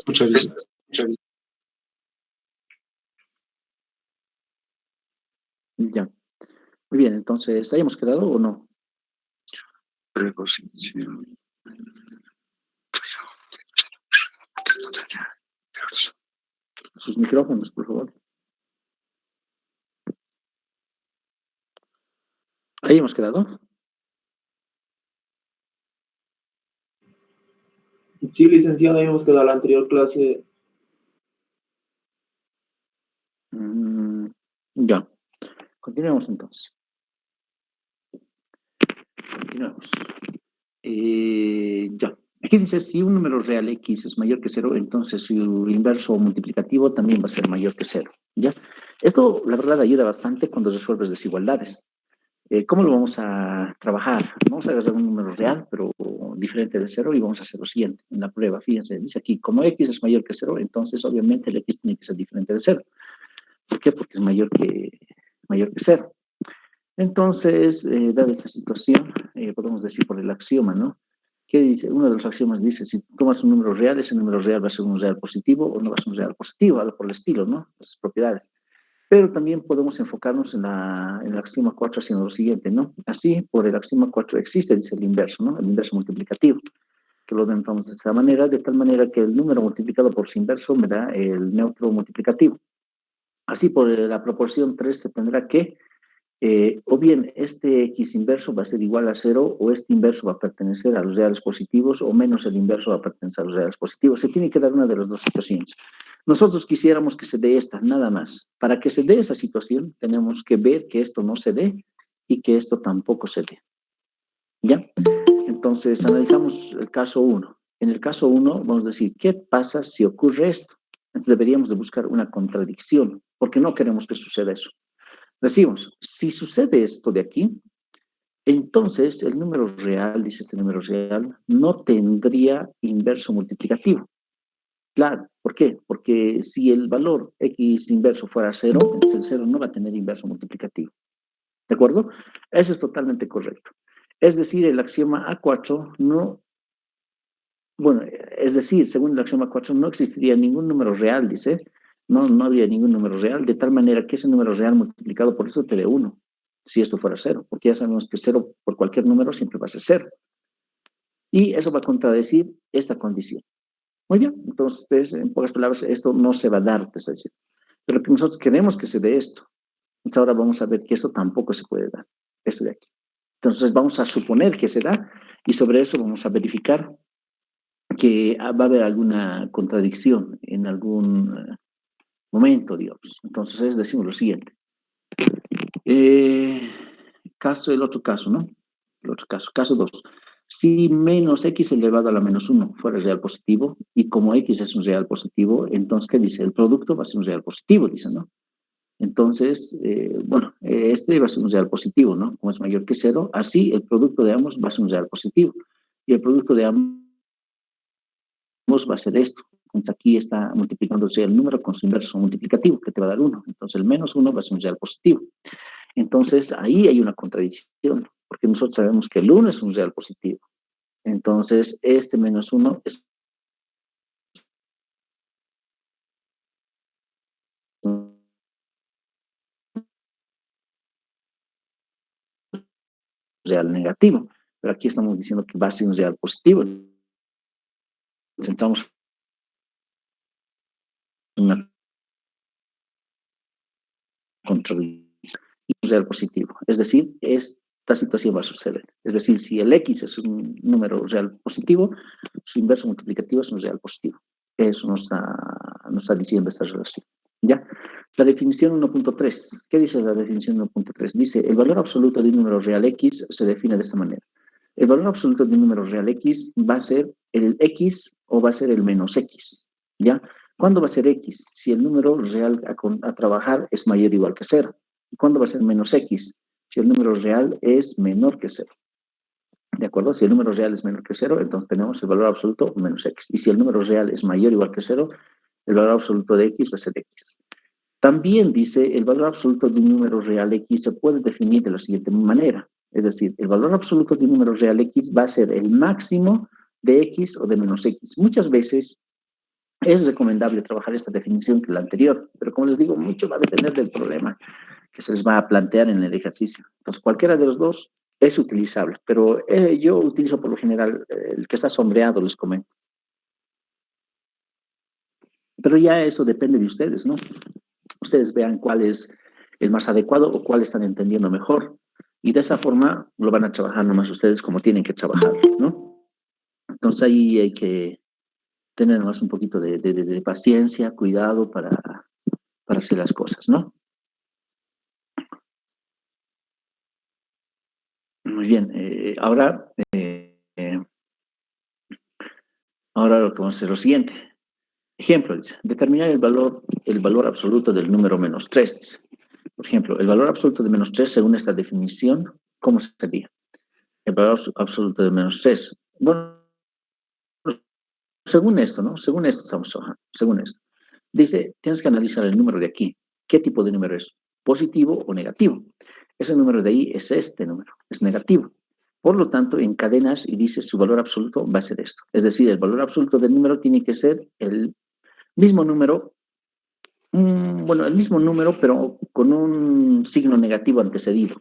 escucha bien. Ya. Muy bien, entonces, ¿hayamos quedado o no? Preposición. Sus micrófonos, por favor. ¿Hayamos quedado? Sí, licenciado, habíamos quedado en la anterior clase. Ya. Continuemos entonces. Continuemos. Ya. Aquí dice, si un número real X es mayor que cero, entonces su inverso multiplicativo también va a ser mayor que cero. ¿Ya? Esto, la verdad, ayuda bastante cuando resuelves desigualdades. ¿Cómo lo vamos a trabajar? Vamos a agarrar un número real, pero diferente de cero, y vamos a hacer lo siguiente. En la prueba, fíjense, dice aquí, como X es mayor que cero, entonces obviamente el X tiene que ser diferente de cero. ¿Por qué? Porque es mayor que cero. Entonces, dada esta situación, podemos decir por el axioma, ¿no? ¿Qué dice? Uno de los axiomas dice, si tomas un número real, ese número real va a ser un real positivo o no va a ser un real positivo, algo por el estilo, ¿no? Las propiedades. Pero también podemos enfocarnos en el axioma 4 haciendo lo siguiente, ¿no? Así, por el axioma 4 existe, dice el inverso, ¿no? El inverso multiplicativo, que lo denominamos de esta manera, de tal manera que el número multiplicado por su inverso me da el neutro multiplicativo. Así, por la proporción 3 se tendrá que o bien este X inverso va a ser igual a cero, o este inverso va a pertenecer a los reales positivos, o menos el inverso va a pertenecer a los reales positivos. Se tiene que dar una de las dos situaciones. Nosotros quisiéramos que se dé esta, nada más. Para que se dé esa situación, tenemos que ver que esto no se dé y que esto tampoco se dé. ¿Ya? Entonces, analizamos el caso 1. En el caso 1, vamos a decir, ¿qué pasa si ocurre esto? Entonces, deberíamos de buscar una contradicción, porque no queremos que suceda eso. Decimos, si sucede esto de aquí, entonces el número real, dice este número real, no tendría inverso multiplicativo. Claro, ¿por qué? Porque si el valor X inverso fuera cero, entonces el cero no va a tener inverso multiplicativo. ¿De acuerdo? Eso es totalmente correcto. Es decir, el axioma A4 no, bueno, es decir, según el axioma 4 no existiría ningún número real, dice, no habría ningún número real, de tal manera que ese número real multiplicado por eso te dé 1, si esto fuera cero, porque ya sabemos que cero por cualquier número siempre va a ser cero. Y eso va a contradecir esta condición. Muy bien, entonces, en pocas palabras, esto no se va a dar, te está diciendo. Pero que nosotros queremos que se dé esto. Entonces ahora vamos a ver que esto tampoco se puede dar, esto de aquí. Entonces vamos a suponer que se da y sobre eso vamos a verificar que va a haber alguna contradicción en algún momento, digamos. Entonces decimos lo siguiente. El otro caso, ¿no? El otro caso, caso 2. Si menos x elevado a la menos 1 fuera real positivo, y como x es un real positivo, entonces, ¿qué dice? El producto va a ser un real positivo, dice, ¿no? Entonces, este va a ser un real positivo, ¿no? Como es mayor que cero, así el producto de ambos va a ser un real positivo. Y el producto de ambos va a ser esto. Entonces aquí está multiplicándose el número con su inverso multiplicativo, que te va a dar 1. Entonces el menos 1 va a ser un real positivo. Entonces ahí hay una contradicción, porque nosotros sabemos que el 1 es un real positivo. Entonces este menos 1 es un real negativo. Pero aquí estamos diciendo que va a ser un real positivo. Entonces una contradicción y un real positivo. Es decir, esta situación va a suceder. Es decir, si el x es un número real positivo, su inverso multiplicativo es un real positivo. Eso nos está diciendo esta relación. ¿Ya? La definición 1.3. ¿Qué dice la definición 1.3? Dice, el valor absoluto de un número real x se define de esta manera. El valor absoluto de un número real x va a ser el x o va a ser el menos x. ¿Ya? ¿Cuándo va a ser x? Si el número real a trabajar es mayor o igual que 0. ¿Y cuándo va a ser menos x? Si el número real es menor que 0. ¿De acuerdo? Si el número real es menor que 0, entonces tenemos el valor absoluto menos x. Y si el número real es mayor o igual que 0, el valor absoluto de x va a ser x. También dice, el valor absoluto de un número real x se puede definir de la siguiente manera. Es decir, el valor absoluto de un número real x va a ser el máximo de x o de menos x. Muchas veces Es recomendable trabajar esta definición que la anterior, pero como les digo, mucho va a depender del problema que se les va a plantear en el ejercicio. Entonces, cualquiera de los dos es utilizable, pero yo utilizo por lo general el que está sombreado, les comento. Pero ya eso depende de ustedes, ¿no? Ustedes vean cuál es el más adecuado o cuál están entendiendo mejor. Y de esa forma lo van a trabajar nomás ustedes como tienen que trabajar, ¿no? Entonces ahí hay que tener más un poquito de paciencia, cuidado para hacer las cosas, ¿no? Muy bien, ahora lo que vamos a hacer es lo siguiente. Ejemplo, dice, determinar el valor absoluto del número menos 3. Por ejemplo, el valor absoluto de menos 3 según esta definición, ¿cómo sería? El valor absoluto de menos 3. Bueno, según esto, ¿no? Según esto estamos trabajando, según esto. Dice, tienes que analizar el número de aquí. ¿Qué tipo de número es? ¿Positivo o negativo? Ese número de ahí es este número, es negativo. Por lo tanto, encadenas y dices su valor absoluto va a ser esto. Es decir, el valor absoluto del número tiene que ser el mismo número, bueno, el mismo número, pero con un signo negativo antecedido.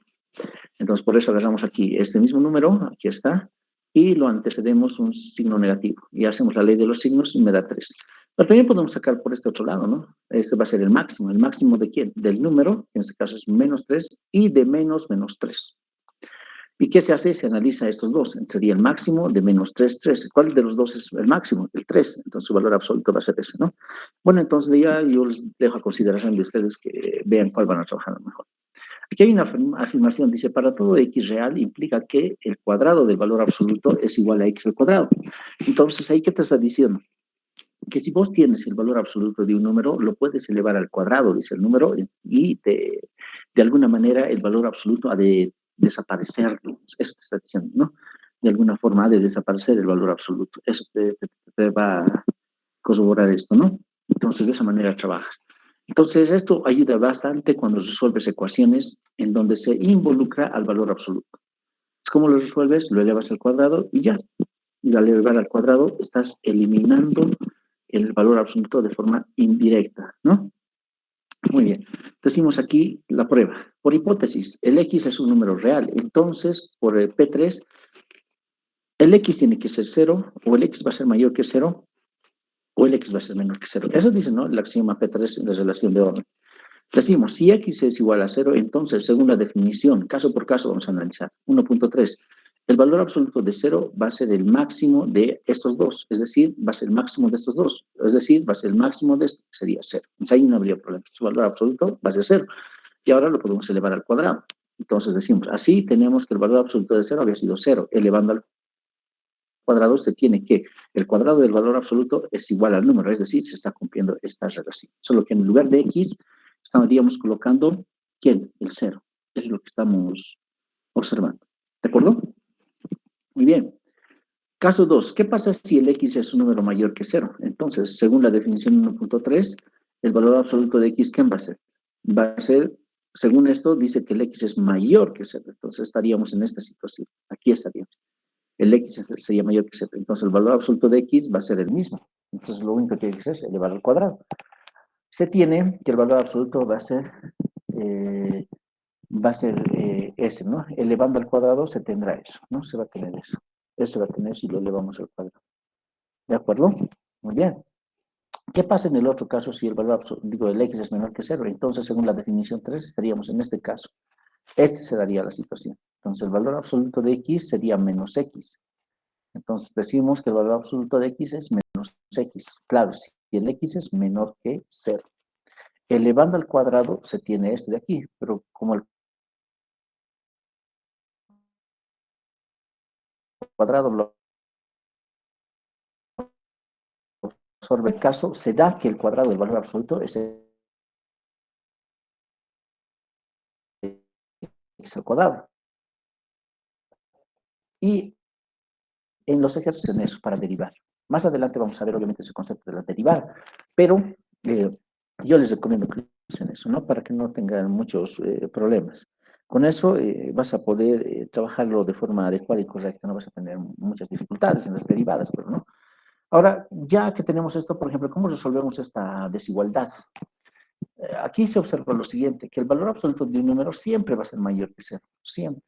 Entonces, por eso agarramos aquí este mismo número, aquí está, y lo antecedemos un signo negativo. Y hacemos la ley de los signos y me da 3. Pero también podemos sacar por este otro lado, ¿no? Este va a ser el máximo. ¿El máximo de quién? Del número, que en este caso es menos 3, y de menos 3. ¿Y qué se hace? Se analiza estos dos. Sería el máximo de menos 3, 3. ¿Cuál de los dos es el máximo? El 3. Entonces su valor absoluto va a ser ese, ¿no? Bueno, entonces ya yo les dejo a consideración de ustedes que vean cuál van a trabajar mejor. Aquí hay una afirmación, dice, para todo x real implica que el cuadrado del valor absoluto es igual a x al cuadrado. Entonces, ¿ahí qué te está diciendo? Que si vos tienes el valor absoluto de un número, lo puedes elevar al cuadrado, dice el número, y de alguna manera el valor absoluto ha de desaparecer. Eso te está diciendo, ¿no? De alguna forma ha de desaparecer el valor absoluto. Eso te va a corroborar esto, ¿no? Entonces, de esa manera trabaja. Entonces, esto ayuda bastante cuando resuelves ecuaciones en donde se involucra al valor absoluto. ¿Cómo lo resuelves? Lo elevas al cuadrado y ya. Y al elevar al cuadrado estás eliminando el valor absoluto de forma indirecta, ¿no? Muy bien. Decimos aquí la prueba. Por hipótesis, el x es un número real. Entonces, por el P3, el x tiene que ser 0 o el x va a ser mayor que 0 o el x va a ser menor que 0. Eso dice, ¿no? El axioma P3 de relación de orden. Decimos, si x es igual a 0, entonces, según la definición, caso por caso, vamos a analizar. 1.3. El valor absoluto de 0 va a ser el máximo de estos dos, es decir, va a ser el máximo de estos dos, es decir, va a ser el máximo de esto, que sería 0. Entonces ahí no habría problema. Su valor absoluto va a ser 0. Y ahora lo podemos elevar al cuadrado. Entonces decimos, así tenemos que el valor absoluto de 0 había sido 0. Elevando al cuadrado se tiene que el cuadrado del valor absoluto es igual al número, es decir, se está cumpliendo esta relación. Solo que en lugar de x estaríamos colocando, ¿quién? El 0. Es lo que estamos observando. ¿De acuerdo? Muy bien. Caso 2. ¿Qué pasa si el x es un número mayor que 0? Entonces, según la definición 1.3, el valor absoluto de x, ¿qué va a ser? Va a ser, según esto, dice que el x es mayor que 0. Entonces, estaríamos en esta situación. Aquí estaríamos. El x sería mayor que 0. Entonces, el valor absoluto de x va a ser el mismo. Entonces, lo único que hay que hacer es elevar al cuadrado. Se tiene que el valor absoluto eh, va a ser ese, ¿no? Elevando al cuadrado se tendrá eso, ¿no? Se va a tener eso. Eso se va a tener si lo elevamos al cuadrado. ¿De acuerdo? Muy bien. ¿Qué pasa en el otro caso si el valor absoluto, digo, el x es menor que 0? Entonces, según la definición 3, estaríamos en este caso. Este se daría la situación. Entonces, el valor absoluto de x sería menos x. Entonces, decimos que el valor absoluto de x es menos x. Claro, si el x es menor que 0. Elevando al cuadrado se tiene este de aquí, pero como el cuadrado lo absorbe el caso, se da que el cuadrado del valor absoluto es x al cuadrado. Y en los ejercicios en eso, para derivar. Más adelante vamos a ver obviamente ese concepto de la derivada, pero yo les recomiendo que utilicen eso, ¿no? Para que no tengan muchos problemas. Con eso vas a poder trabajarlo de forma adecuada y correcta, no vas a tener muchas dificultades en las derivadas, pero no. Ahora, ya que tenemos esto, por ejemplo, ¿cómo resolvemos esta desigualdad? Aquí se observa lo siguiente, que el valor absoluto de un número siempre va a ser mayor que cero, siempre.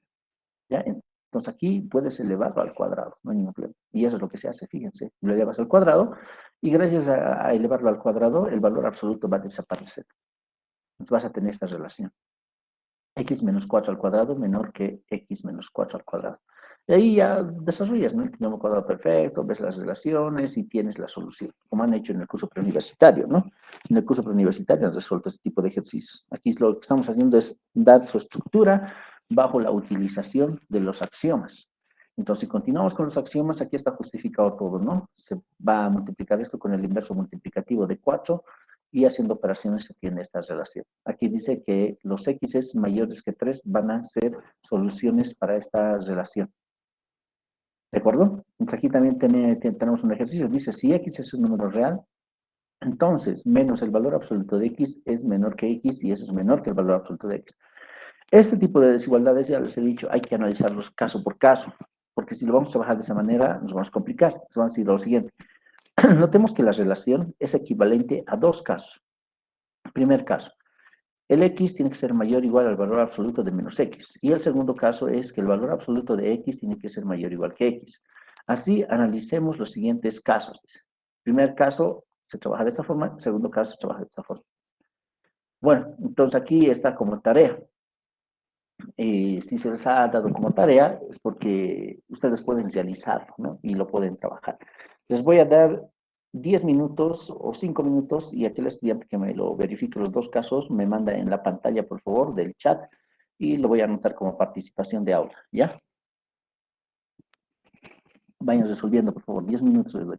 ¿Ya? Entonces aquí puedes elevarlo al cuadrado, no hay ningún problema. Y eso es lo que se hace, fíjense, lo elevas al cuadrado y gracias a elevarlo al cuadrado, el valor absoluto va a desaparecer. Entonces vas a tener esta relación. X menos 4 al cuadrado menor que X menos 4 al cuadrado. Y ahí ya desarrollas, ¿no? El trinomio cuadrado perfecto, ves las relaciones y tienes la solución, como han hecho en el curso preuniversitario, ¿no? En el curso preuniversitario han resuelto este tipo de ejercicios. Aquí lo que estamos haciendo es dar su estructura bajo la utilización de los axiomas. Entonces, si continuamos con los axiomas, aquí está justificado todo, ¿no? Se va a multiplicar esto con el inverso multiplicativo de 4 y haciendo operaciones se tiene esta relación. Aquí dice que los x mayores que 3 van a ser soluciones para esta relación. ¿De acuerdo? Entonces aquí también tenemos un ejercicio. Dice, si x es un número real, entonces menos el valor absoluto de x es menor que x y eso es menor que el valor absoluto de x. Este tipo de desigualdades, ya les he dicho, hay que analizarlos caso por caso, porque si lo vamos a trabajar de esa manera, nos vamos a complicar. Entonces vamos a decir lo siguiente. Notemos que la relación es equivalente a dos casos. Primer caso, el x tiene que ser mayor o igual al valor absoluto de menos x. Y el segundo caso es que el valor absoluto de x tiene que ser mayor o igual que x. Así analicemos los siguientes casos. Primer caso se trabaja de esta forma, segundo caso se trabaja de esta forma. Bueno, entonces aquí está como tarea. Si se les ha dado como tarea es porque ustedes pueden realizarlo, ¿no? Y lo pueden trabajar. Les voy a dar 10 minutos o 5 minutos y aquel estudiante que me lo verifique los dos casos me manda en la pantalla, por favor, del chat y lo voy a anotar como participación de aula, ¿ya? Vayan resolviendo, por favor, 10 minutos les doy.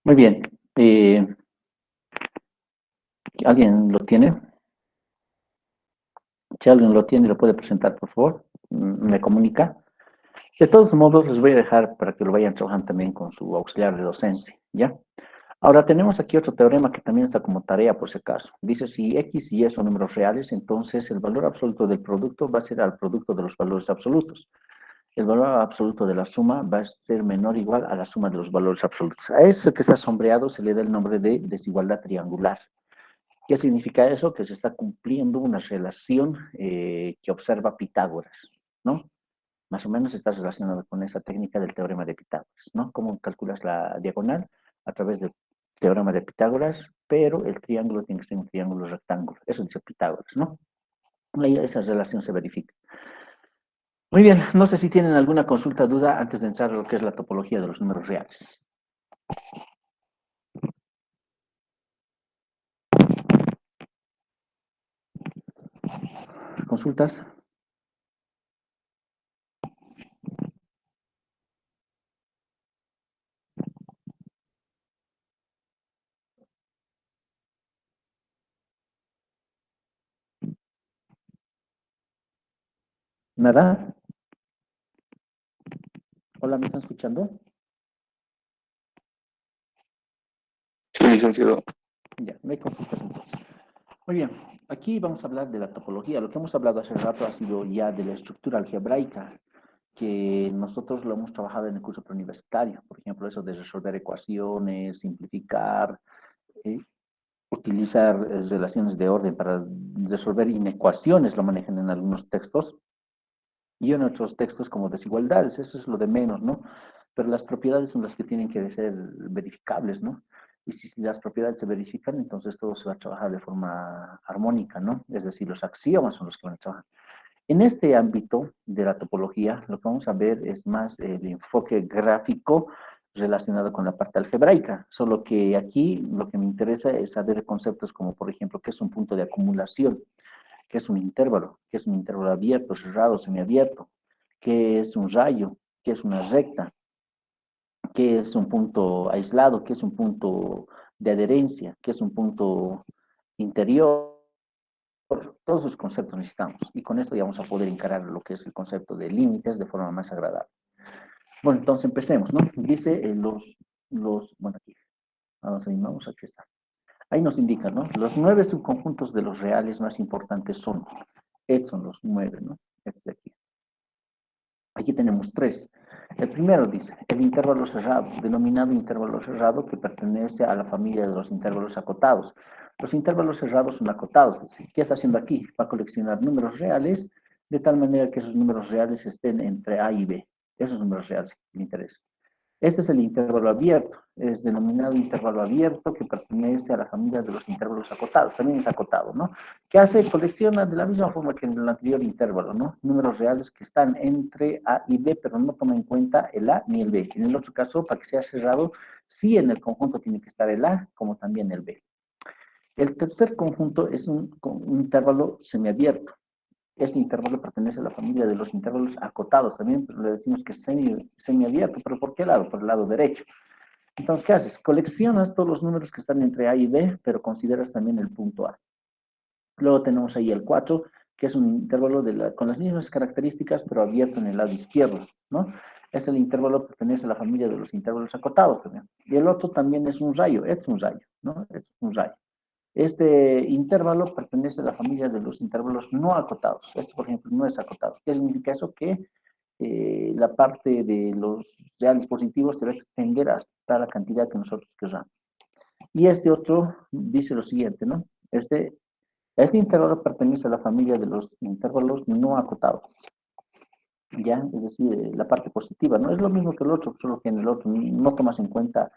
Muy bien. ¿Alguien lo tiene? Si alguien lo tiene, lo puede presentar, por favor. Me comunica. De todos modos, les voy a dejar para que lo vayan trabajando también con su auxiliar de docencia, ¿ya? Ahora tenemos aquí otro teorema que también está como tarea por si acaso. Dice, si X y Y son números reales, entonces el valor absoluto del producto va a ser al producto de los valores absolutos. El valor absoluto de la suma va a ser menor o igual a la suma de los valores absolutos. A ese que está sombreado se le da el nombre de desigualdad triangular. ¿Qué significa eso? Que se está cumpliendo una relación que observa Pitágoras, ¿no? Más o menos está relacionado con esa técnica del teorema de Pitágoras, ¿no? ¿Cómo calculas la diagonal? A través del teorema de Pitágoras, pero el triángulo tiene que ser un triángulo rectángulo. Eso dice Pitágoras, ¿no? Ahí esa relación se verifica. Muy bien, no sé si tienen alguna consulta, duda antes de entrar a lo que es la topología de los números reales. ¿Consultas? ¿Nada? Hola, ¿me están escuchando? Sí, licenciado. Ya, no hay consultas entonces. Muy bien, aquí vamos a hablar de la topología. Lo que hemos hablado hace rato ha sido ya de la estructura algebraica, que nosotros lo hemos trabajado en el curso preuniversitario. Por ejemplo, eso de resolver ecuaciones, simplificar, eh, utilizar relaciones de orden para resolver inecuaciones, lo manejan en algunos textos. Y en otros textos como desigualdades, eso es lo de menos, ¿no? Pero las propiedades son las que tienen que ser verificables, ¿no? Y si las propiedades se verifican, entonces todo se va a trabajar de forma armónica, ¿no? Es decir, los axiomas son los que van a trabajar. En este ámbito de la topología, lo que vamos a ver es más el enfoque gráfico relacionado con la parte algebraica, solo que aquí lo que me interesa es saber conceptos como, por ejemplo, qué es un punto de acumulación, qué es un intervalo abierto, cerrado, semiabierto, qué es un rayo, qué es una recta, qué es un punto aislado, qué es un punto de adherencia, qué es un punto interior. Todos esos conceptos necesitamos y con esto ya vamos a poder encarar lo que es el concepto de límites de forma más agradable. Bueno, entonces empecemos, ¿no? Dice bueno, aquí, vamos, aquí está. Ahí nos indica, ¿no? Los 9 subconjuntos de los reales más importantes son, estos son los 9, ¿no? Este de aquí. Aquí tenemos 3. El primero dice, el intervalo cerrado, denominado intervalo cerrado que pertenece a la familia de los intervalos acotados. Los intervalos cerrados son acotados. ¿Qué está haciendo aquí? Va a coleccionar números reales de tal manera que esos números reales estén entre A y B. Esos números reales que me interesan. Este es el intervalo abierto, es denominado intervalo abierto que pertenece a la familia de los intervalos acotados, también es acotado, ¿no? ¿Qué hace? Colecciona de la misma forma que en el anterior intervalo, ¿no? Números reales que están entre A y B, pero no toma en cuenta el A ni el B. En el otro caso, para que sea cerrado, sí en el conjunto tiene que estar el A como también el B. El tercer conjunto es un intervalo semiabierto. Este intervalo pertenece a la familia de los intervalos acotados. También le decimos que es semiabierto, pero ¿por qué lado? Por el lado derecho. Entonces, ¿qué haces? Coleccionas todos los números que están entre A y B, pero consideras también el punto A. Luego tenemos ahí el 4, que es un intervalo con las mismas características, pero abierto en el lado izquierdo, ¿no? Es el intervalo que pertenece a la familia de los intervalos acotados también. Y el otro también es un rayo, es un rayo, ¿no? Es un rayo. Este intervalo pertenece a la familia de los intervalos no acotados. Este, por ejemplo, no es acotado. ¿Qué significa eso? Que la parte de los reales positivos se va a extender hasta la cantidad que nosotros queramos. Y este otro dice lo siguiente, ¿no? Este intervalo pertenece a la familia de los intervalos no acotados. ¿Ya? Es decir, la parte positiva, ¿no? Es lo mismo que el otro, solo que en el otro no tomas en cuenta,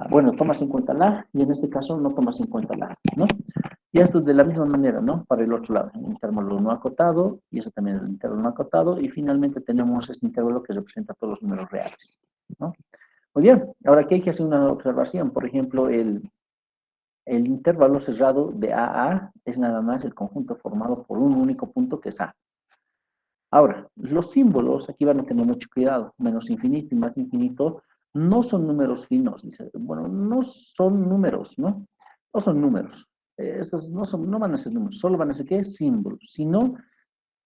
bueno, tomas en cuenta la y en este caso no tomas en cuenta la, ¿no? Y esto es de la misma manera, ¿no? Para el otro lado, el intervalo no acotado, y eso también es el intervalo no acotado, y finalmente tenemos este intervalo que representa todos los números reales, ¿no? Muy bien, ahora aquí hay que hacer una observación. Por ejemplo, el intervalo cerrado de A es nada más el conjunto formado por un único punto que es A. Ahora, los símbolos, aquí van a tener mucho cuidado, menos infinito y más infinito, no son números finos, dice. Bueno, no son números, ¿no? No son números. Estos no van a ser números, solo van a ser, ¿qué? Símbolos. Sino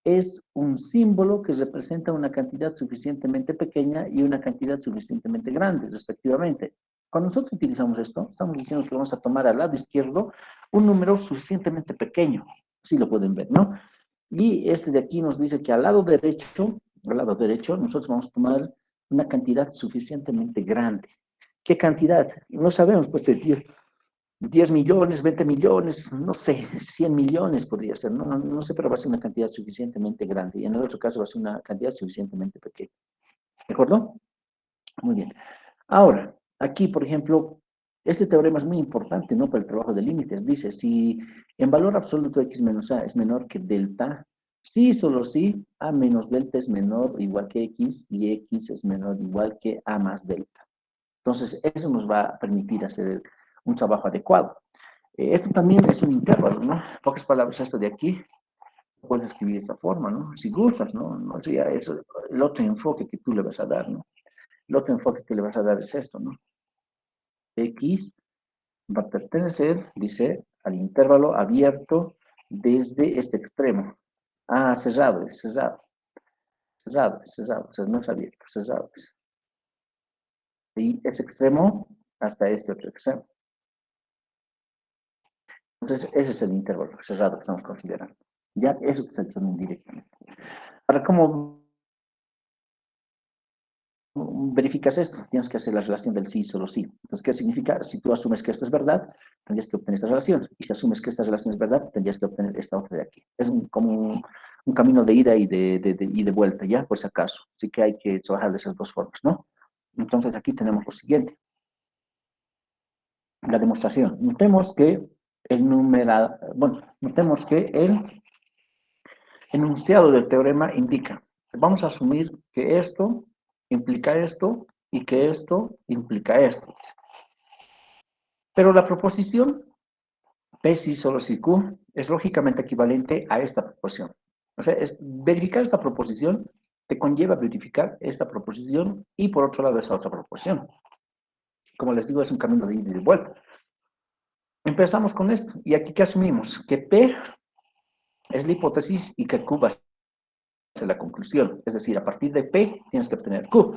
es un símbolo que representa una cantidad suficientemente pequeña y una cantidad suficientemente grande, respectivamente. Cuando nosotros utilizamos esto, estamos diciendo que vamos a tomar al lado izquierdo un número suficientemente pequeño. Así lo pueden ver, ¿no? Y este de aquí nos dice que al lado derecho, nosotros vamos a tomar una cantidad suficientemente grande. ¿Qué cantidad? No sabemos, pues, de 10 millones, 20 millones, no sé, 100 millones podría ser, no sé, pero va a ser una cantidad suficientemente grande. Y en el otro caso va a ser una cantidad suficientemente pequeña. ¿De acuerdo? Muy bien. Ahora, aquí, por ejemplo, este teorema es muy importante, ¿no? Para el trabajo de límites. Dice, si en valor absoluto x menos a es menor que delta, sí, solo sí, a menos delta es menor o igual que x y x es menor o igual que a más delta. Entonces, eso nos va a permitir hacer un trabajo adecuado. Esto también es un intervalo, ¿no? En pocas palabras, esto de aquí, puedes escribir de esta forma, ¿no? Si gustas, ¿no? No sé, ya eso, el otro enfoque que tú le vas a dar, ¿no? El otro enfoque que le vas a dar es esto, ¿no? X va a pertenecer, dice, al intervalo abierto desde este extremo. Ah, cerrado, es cerrado, cerrado, es cerrado, o sea, no es abierto, cerrado. Y ese extremo hasta este otro extremo. Entonces, ese es el intervalo cerrado que estamos considerando. Ya, eso que está diciendo indirectamente. Ahora, ¿cómo verificas esto? Tienes que hacer la relación del sí, solo sí. Entonces, ¿qué significa? Si tú asumes que esto es verdad, tendrías que obtener esta relación. Y si asumes que esta relación es verdad, tendrías que obtener esta otra de aquí. Es como un camino de ida y y de vuelta, ¿ya? Por si acaso. Así que hay que trabajar de esas dos formas, ¿no? Entonces, aquí tenemos lo siguiente. La demostración. Notemos que notemos que el enunciado del teorema indica, vamos a asumir que esto implica esto y que esto implica esto. Pero la proposición P si solo si Q es lógicamente equivalente a esta proporción. O sea, verificar esta proposición te conlleva verificar esta proposición y por otro lado esa otra proposición. Como les digo, es un camino de ida y de vuelta. Empezamos con esto. ¿Y aquí qué asumimos? Que P es la hipótesis y que Q va a ser la conclusión. Es decir, a partir de P tienes que obtener Q.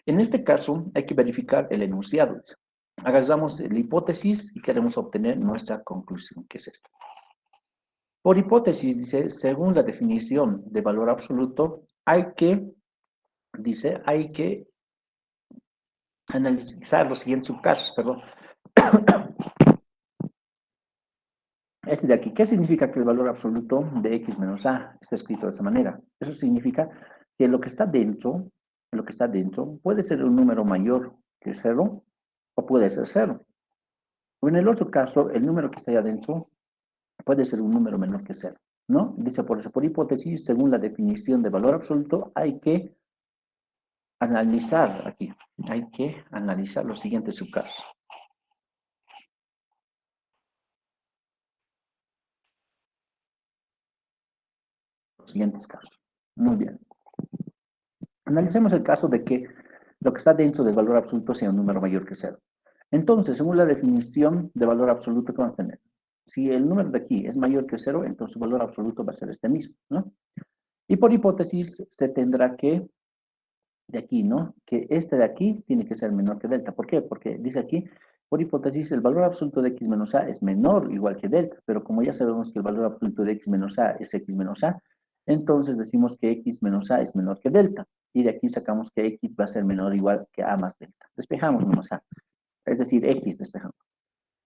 En este caso, hay que verificar el enunciado. Agarramos la hipótesis y queremos obtener nuestra conclusión, que es esta. Por hipótesis, dice, según la definición de valor absoluto, hay que analizar los siguientes subcasos, perdón. Este de aquí, ¿qué significa que el valor absoluto de x menos a está escrito de esa manera? Eso significa que lo que está dentro puede ser un número mayor que cero o puede ser cero. O en el otro caso, el número que está ahí adentro puede ser un número menor que cero, ¿no? Dice por eso, por hipótesis, según la definición de valor absoluto, hay que analizar aquí, hay que analizar los siguientes subcasos. Los siguientes casos. Muy bien. Analicemos el caso de que lo que está dentro del valor absoluto sea un número mayor que cero. Entonces, según la definición de valor absoluto que vamos a tener, si el número de aquí es mayor que cero, entonces su valor absoluto va a ser este mismo, ¿no? Y por hipótesis se tendrá que, de aquí, ¿no? Que este de aquí tiene que ser menor que delta. ¿Por qué? Porque dice aquí, por hipótesis, el valor absoluto de x menos a es menor o igual que delta, pero como ya sabemos que el valor absoluto de x menos a es x menos a, entonces decimos que x menos a es menor que delta. Y de aquí sacamos que x va a ser menor o igual que a más delta. Despejamos menos a, es decir, x despejamos.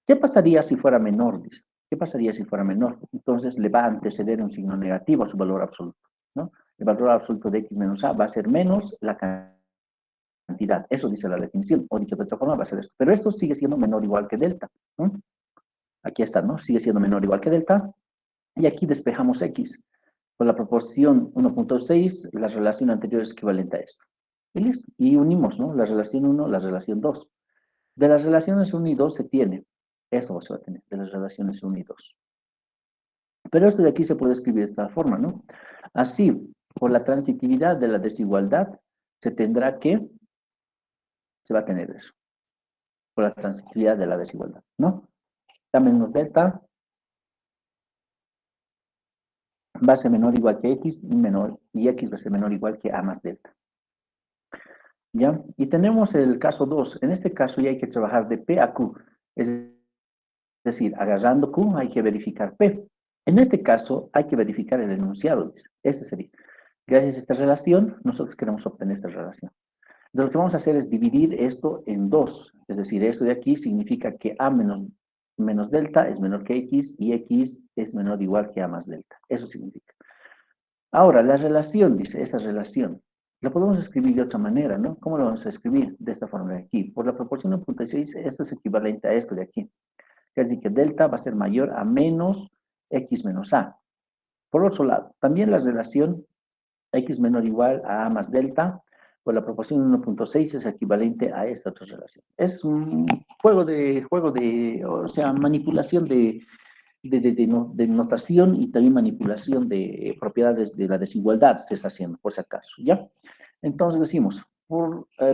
¿Qué pasaría si fuera menor? Dice. ¿Qué pasaría si fuera menor? Entonces le va a anteceder un signo negativo a su valor absoluto, ¿no? El valor absoluto de x menos a va a ser menos la cantidad. Eso dice la definición, o dicho de otra forma va a ser esto. Pero esto sigue siendo menor o igual que delta, ¿no? Aquí está, ¿no? Sigue siendo menor o igual que delta. Y aquí despejamos x. Con la proporción 1.6, la relación anterior es equivalente a esto. Y listo. Y unimos, ¿no? La relación 1, la relación 2. De las relaciones 1 y 2 se tiene. Eso se va a tener, de las relaciones 1 y 2. Pero esto de aquí se puede escribir de esta forma, ¿no? Así, por la transitividad de la desigualdad, se tendrá que se va a tener eso, por la transitividad de la desigualdad, ¿no? A menos delta va a ser menor o igual que X y X va a ser menor o igual que A más delta. ¿Ya? Y tenemos el caso 2. En este caso ya hay que trabajar de P a Q. Es decir, agarrando Q hay que verificar P. En este caso hay que verificar el enunciado, dice. Ese sería. Gracias a esta relación, nosotros queremos obtener esta relación. Entonces, lo que vamos a hacer es dividir esto en 2. Es decir, esto de aquí significa que A menos delta es menor que X y X es menor o igual que A más delta. Eso significa. Ahora, la relación, dice, esa relación, la podemos escribir de otra manera, ¿no? ¿Cómo lo vamos a escribir? De esta forma de aquí. Por la proporción 1.6, esto es equivalente a esto de aquí. Es decir, que delta va a ser mayor a menos X menos A. Por otro lado, también la relación X menor o igual a A más delta, por la proporción 1.6 es equivalente a esta otra relación. Es un juego de, o sea, manipulación de notación y también manipulación de propiedades de la desigualdad se está haciendo, por si acaso, ¿ya? Entonces decimos,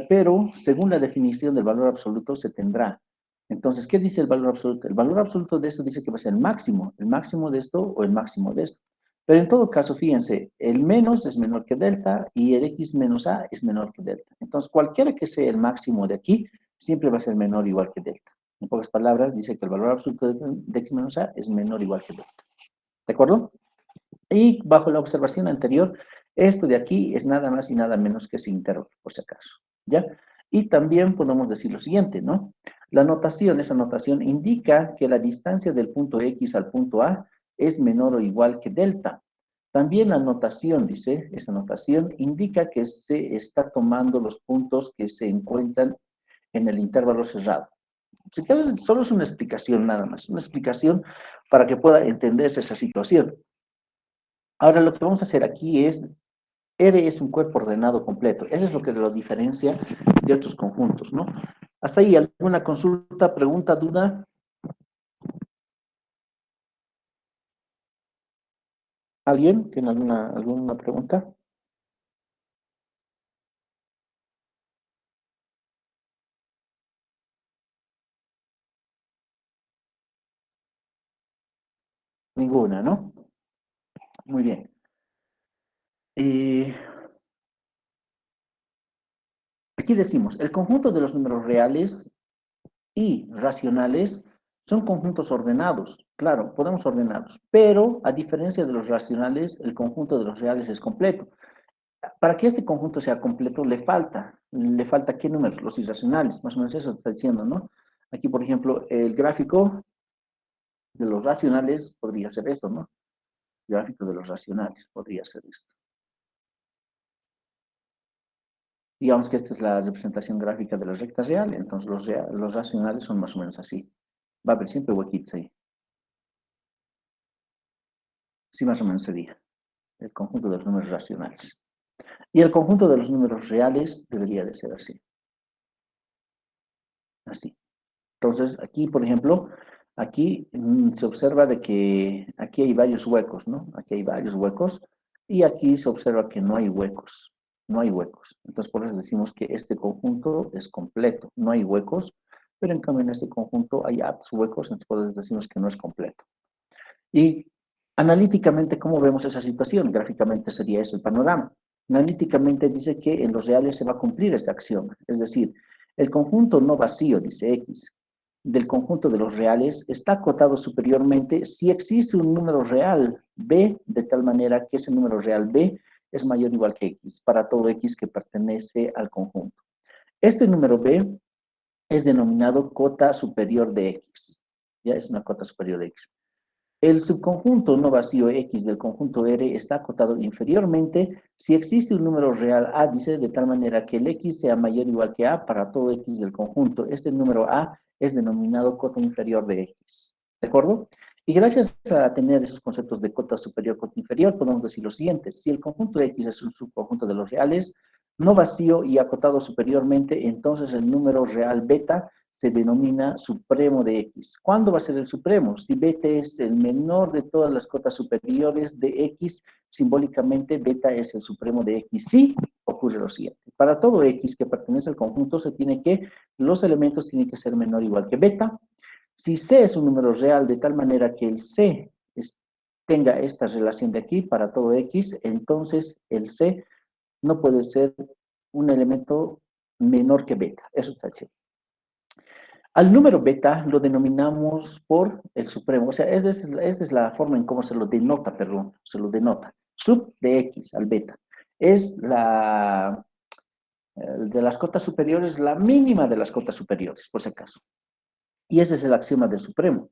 pero según la definición del valor absoluto se tendrá. Entonces, ¿qué dice el valor absoluto? El valor absoluto de esto dice que va a ser el máximo de esto o el máximo de esto. Pero en todo caso, fíjense, el menos es menor que delta y el X menos A es menor que delta. Entonces, cualquiera que sea el máximo de aquí, siempre va a ser menor o igual que delta. En pocas palabras, dice que el valor absoluto de X menos A es menor o igual que delta. ¿De acuerdo? Y bajo la observación anterior, esto de aquí es nada más y nada menos que ese intervalo, por si acaso. ¿Ya? Y también podemos decir lo siguiente, ¿no? La notación, esa notación indica que la distancia del punto X al punto A es menor o igual que delta. También la notación, dice, esa notación indica que se está tomando los puntos que se encuentran en el intervalo cerrado. Solo es una explicación nada más, una explicación para que pueda entenderse esa situación. Ahora lo que vamos a hacer aquí es, R es un cuerpo ordenado completo. Eso es lo que lo diferencia de otros conjuntos, ¿no? Hasta ahí, ¿alguna consulta, pregunta, duda? ¿Alguien tiene alguna pregunta? Ninguna, ¿no? Muy bien. Aquí decimos, el conjunto de los números reales y racionales son conjuntos ordenados. Claro, podemos ordenarlos, pero a diferencia de los racionales, el conjunto de los reales es completo. Para que este conjunto sea completo, le falta ¿qué números? Los irracionales, más o menos eso está diciendo, ¿no? Aquí, por ejemplo, el gráfico de los racionales podría ser esto, ¿no? El gráfico de los racionales podría ser esto. Digamos que esta es la representación gráfica de la recta real, entonces los racionales son más o menos así. Va a haber siempre huequitos ahí. Sí, más o menos sería el conjunto de los números racionales. Y el conjunto de los números reales debería de ser así. Así. Entonces, aquí, por ejemplo, aquí se observa de que aquí hay varios huecos, ¿no? Aquí hay varios huecos y aquí se observa que no hay huecos. No hay huecos. Entonces, por eso decimos que este conjunto es completo. No hay huecos, pero en cambio en este conjunto hay hartos huecos, entonces por eso decimos que no es completo. Y analíticamente, ¿cómo vemos esa situación? Gráficamente sería ese el panorama. Analíticamente dice que en los reales se va a cumplir esta acción. Es decir, el conjunto no vacío, dice X, del conjunto de los reales está acotado superiormente si existe un número real B, de tal manera que ese número real B es mayor o igual que X, para todo X que pertenece al conjunto. Este número B es denominado cota superior de X. Ya es una cota superior de X. El subconjunto no vacío X del conjunto R está acotado inferiormente si existe un número real A, dice, de tal manera que el X sea mayor o igual que A para todo X del conjunto. Este número A es denominado cota inferior de X. ¿De acuerdo? Y gracias a tener esos conceptos de cota superior, cota inferior, podemos decir lo siguiente. Si el conjunto X es un subconjunto de los reales, no vacío y acotado superiormente, entonces el número real beta se denomina supremo de X. ¿Cuándo va a ser el supremo? Si beta es el menor de todas las cotas superiores de X, simbólicamente beta es el supremo de X. Sí, ocurre lo siguiente. Para todo X que pertenece al conjunto, los elementos tienen que ser menor o igual que beta. Si C es un número real de tal manera que el C tenga esta relación de aquí para todo X, entonces el C no puede ser un elemento menor que beta. Eso está diciendo. Al número beta lo denominamos por el supremo, o sea, esa es la forma en cómo se lo denota, perdón, se lo denota. Sub de X al beta. Es de las cotas superiores, la mínima de las cotas superiores, por si acaso. Y ese es el axioma del supremo.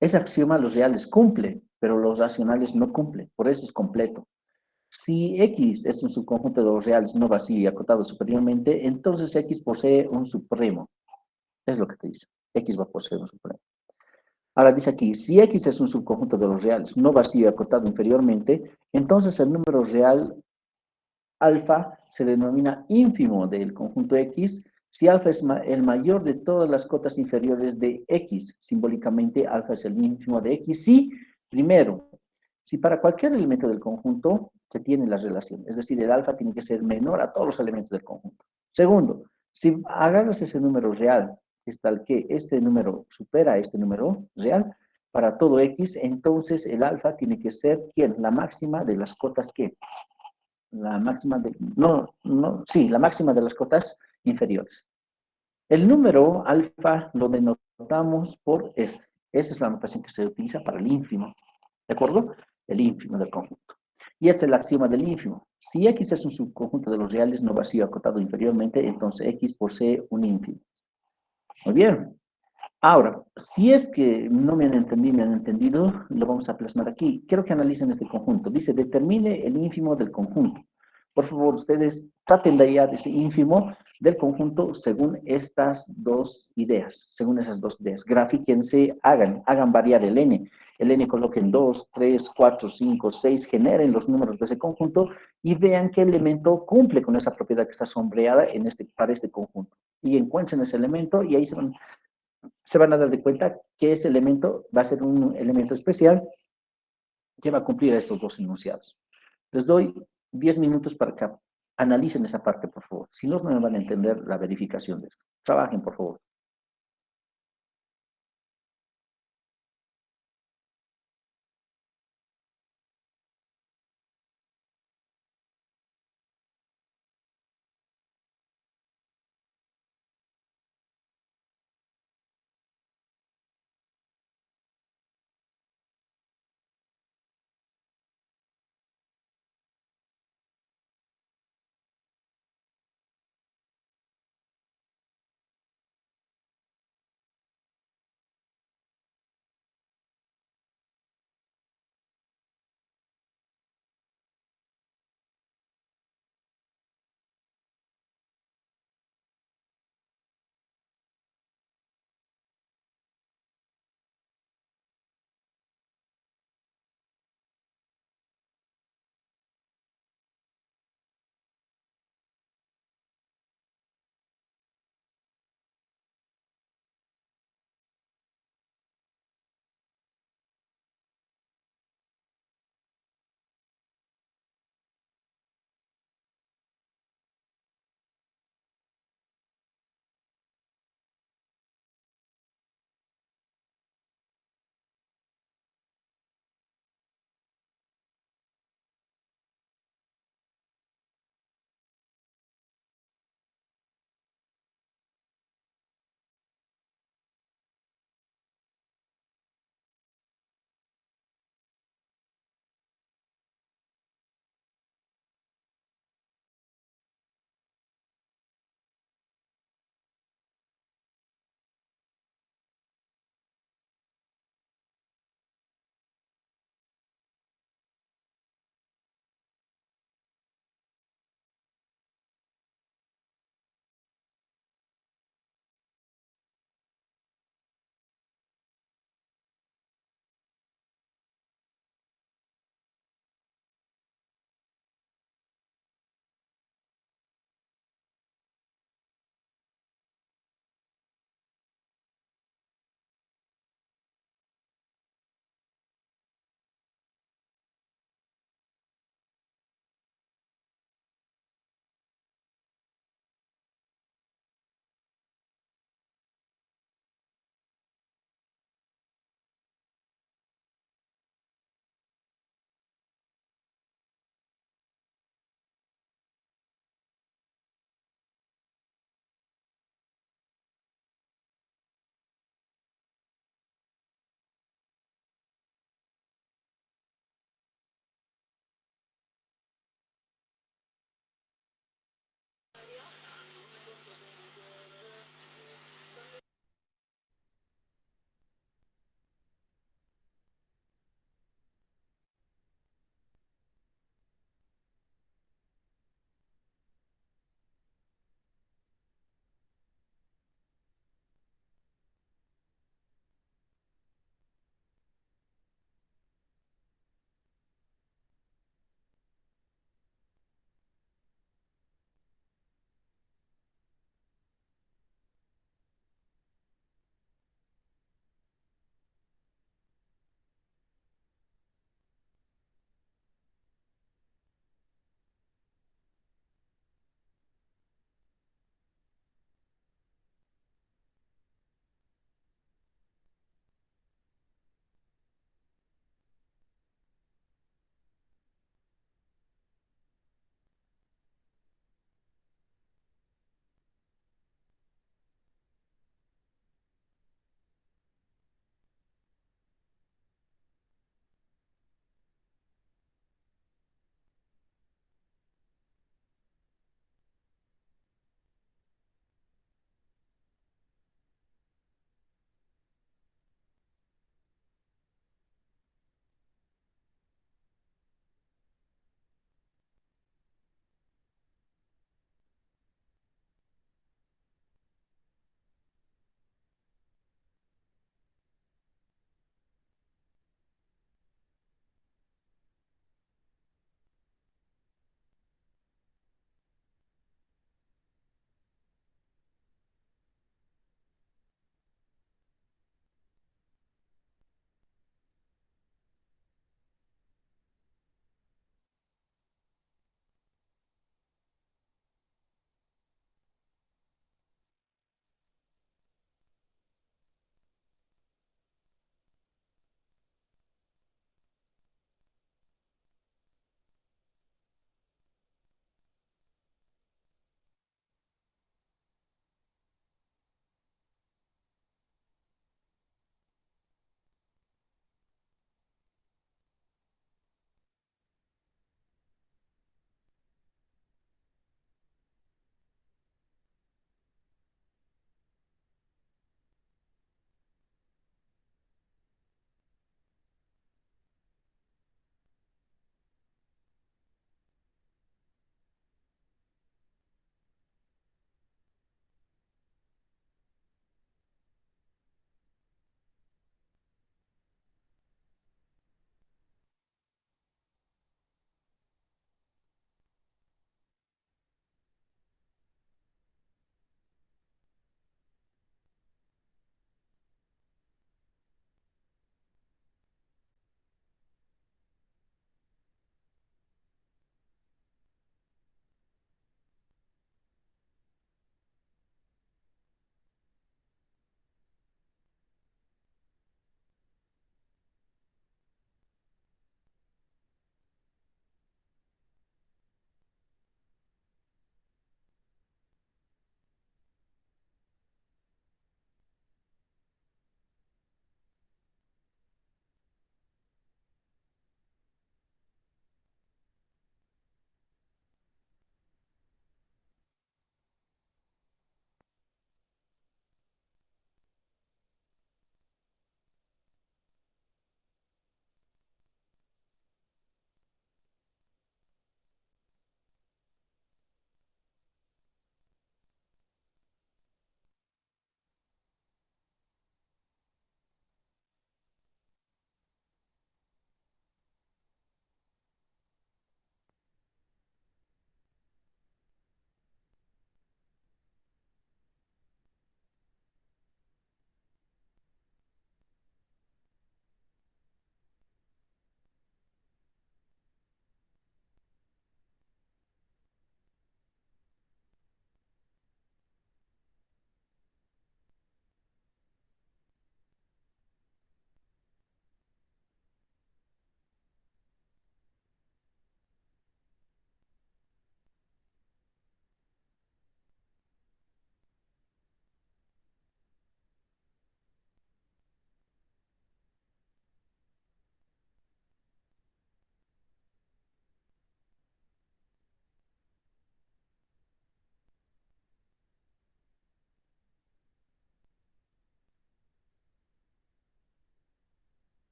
Ese axioma los reales cumplen, pero los racionales no cumplen, por eso es completo. Si X es un subconjunto de los reales no vacío y acotado superiormente, entonces X posee un supremo. Es lo que te dice. X va a poseer un supremo. Ahora dice aquí, si X es un subconjunto de los reales no vacío y acotado inferiormente, entonces el número real alfa se denomina ínfimo del conjunto X si alfa es el mayor de todas las cotas inferiores de X. Simbólicamente, alfa es el ínfimo de X. Si, primero, si para cualquier elemento del conjunto se tiene la relación, es decir, el alfa tiene que ser menor a todos los elementos del conjunto. Segundo, si agarras ese número real, que es tal que este número supera a este número real, para todo X, entonces el alfa tiene que ser, ¿quién? La máxima de las cotas que la máxima de, sí, la máxima de las cotas inferiores. El número alfa lo denotamos por este. Esa es la notación que se utiliza para el ínfimo. ¿De acuerdo? El ínfimo del conjunto. Y este es el axioma del ínfimo. Si X es un subconjunto de los reales no vacío acotado inferiormente, entonces X posee un ínfimo. Muy bien. Ahora, si es que no me han entendido, me han entendido, lo vamos a plasmar aquí. Quiero que analicen este conjunto. Dice, determine el ínfimo del conjunto. Por favor, ustedes traten de hallar ese ínfimo del conjunto según estas dos ideas, según esas dos ideas. Grafíquense, hagan variar el n. El n coloquen 2, 3, 4, 5, 6, generen los números de ese conjunto y vean qué elemento cumple con esa propiedad que está sombreada para este conjunto. Y encuentren ese elemento y ahí se van a dar de cuenta que ese elemento va a ser un elemento especial que va a cumplir esos dos enunciados. Les doy 10 minutos para que analicen esa parte, por favor. Si no, no me van a entender la verificación de esto. Trabajen, por favor.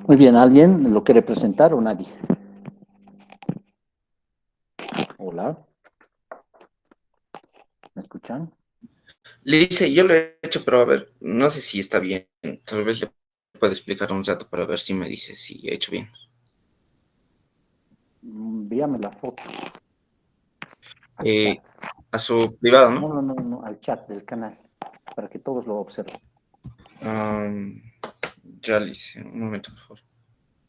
Muy bien, ¿alguien lo quiere presentar o nadie? Hola, ¿me escuchan? Le dice, yo lo he hecho, pero a ver, no sé si está bien. Tal vez le puedo explicar un rato para ver si me dice si he hecho bien. Envíame la foto al chat. A su privado, No, ¿no? no, no, no, al chat del canal, para que todos lo observen. Am, ya le hice, un momento, por favor.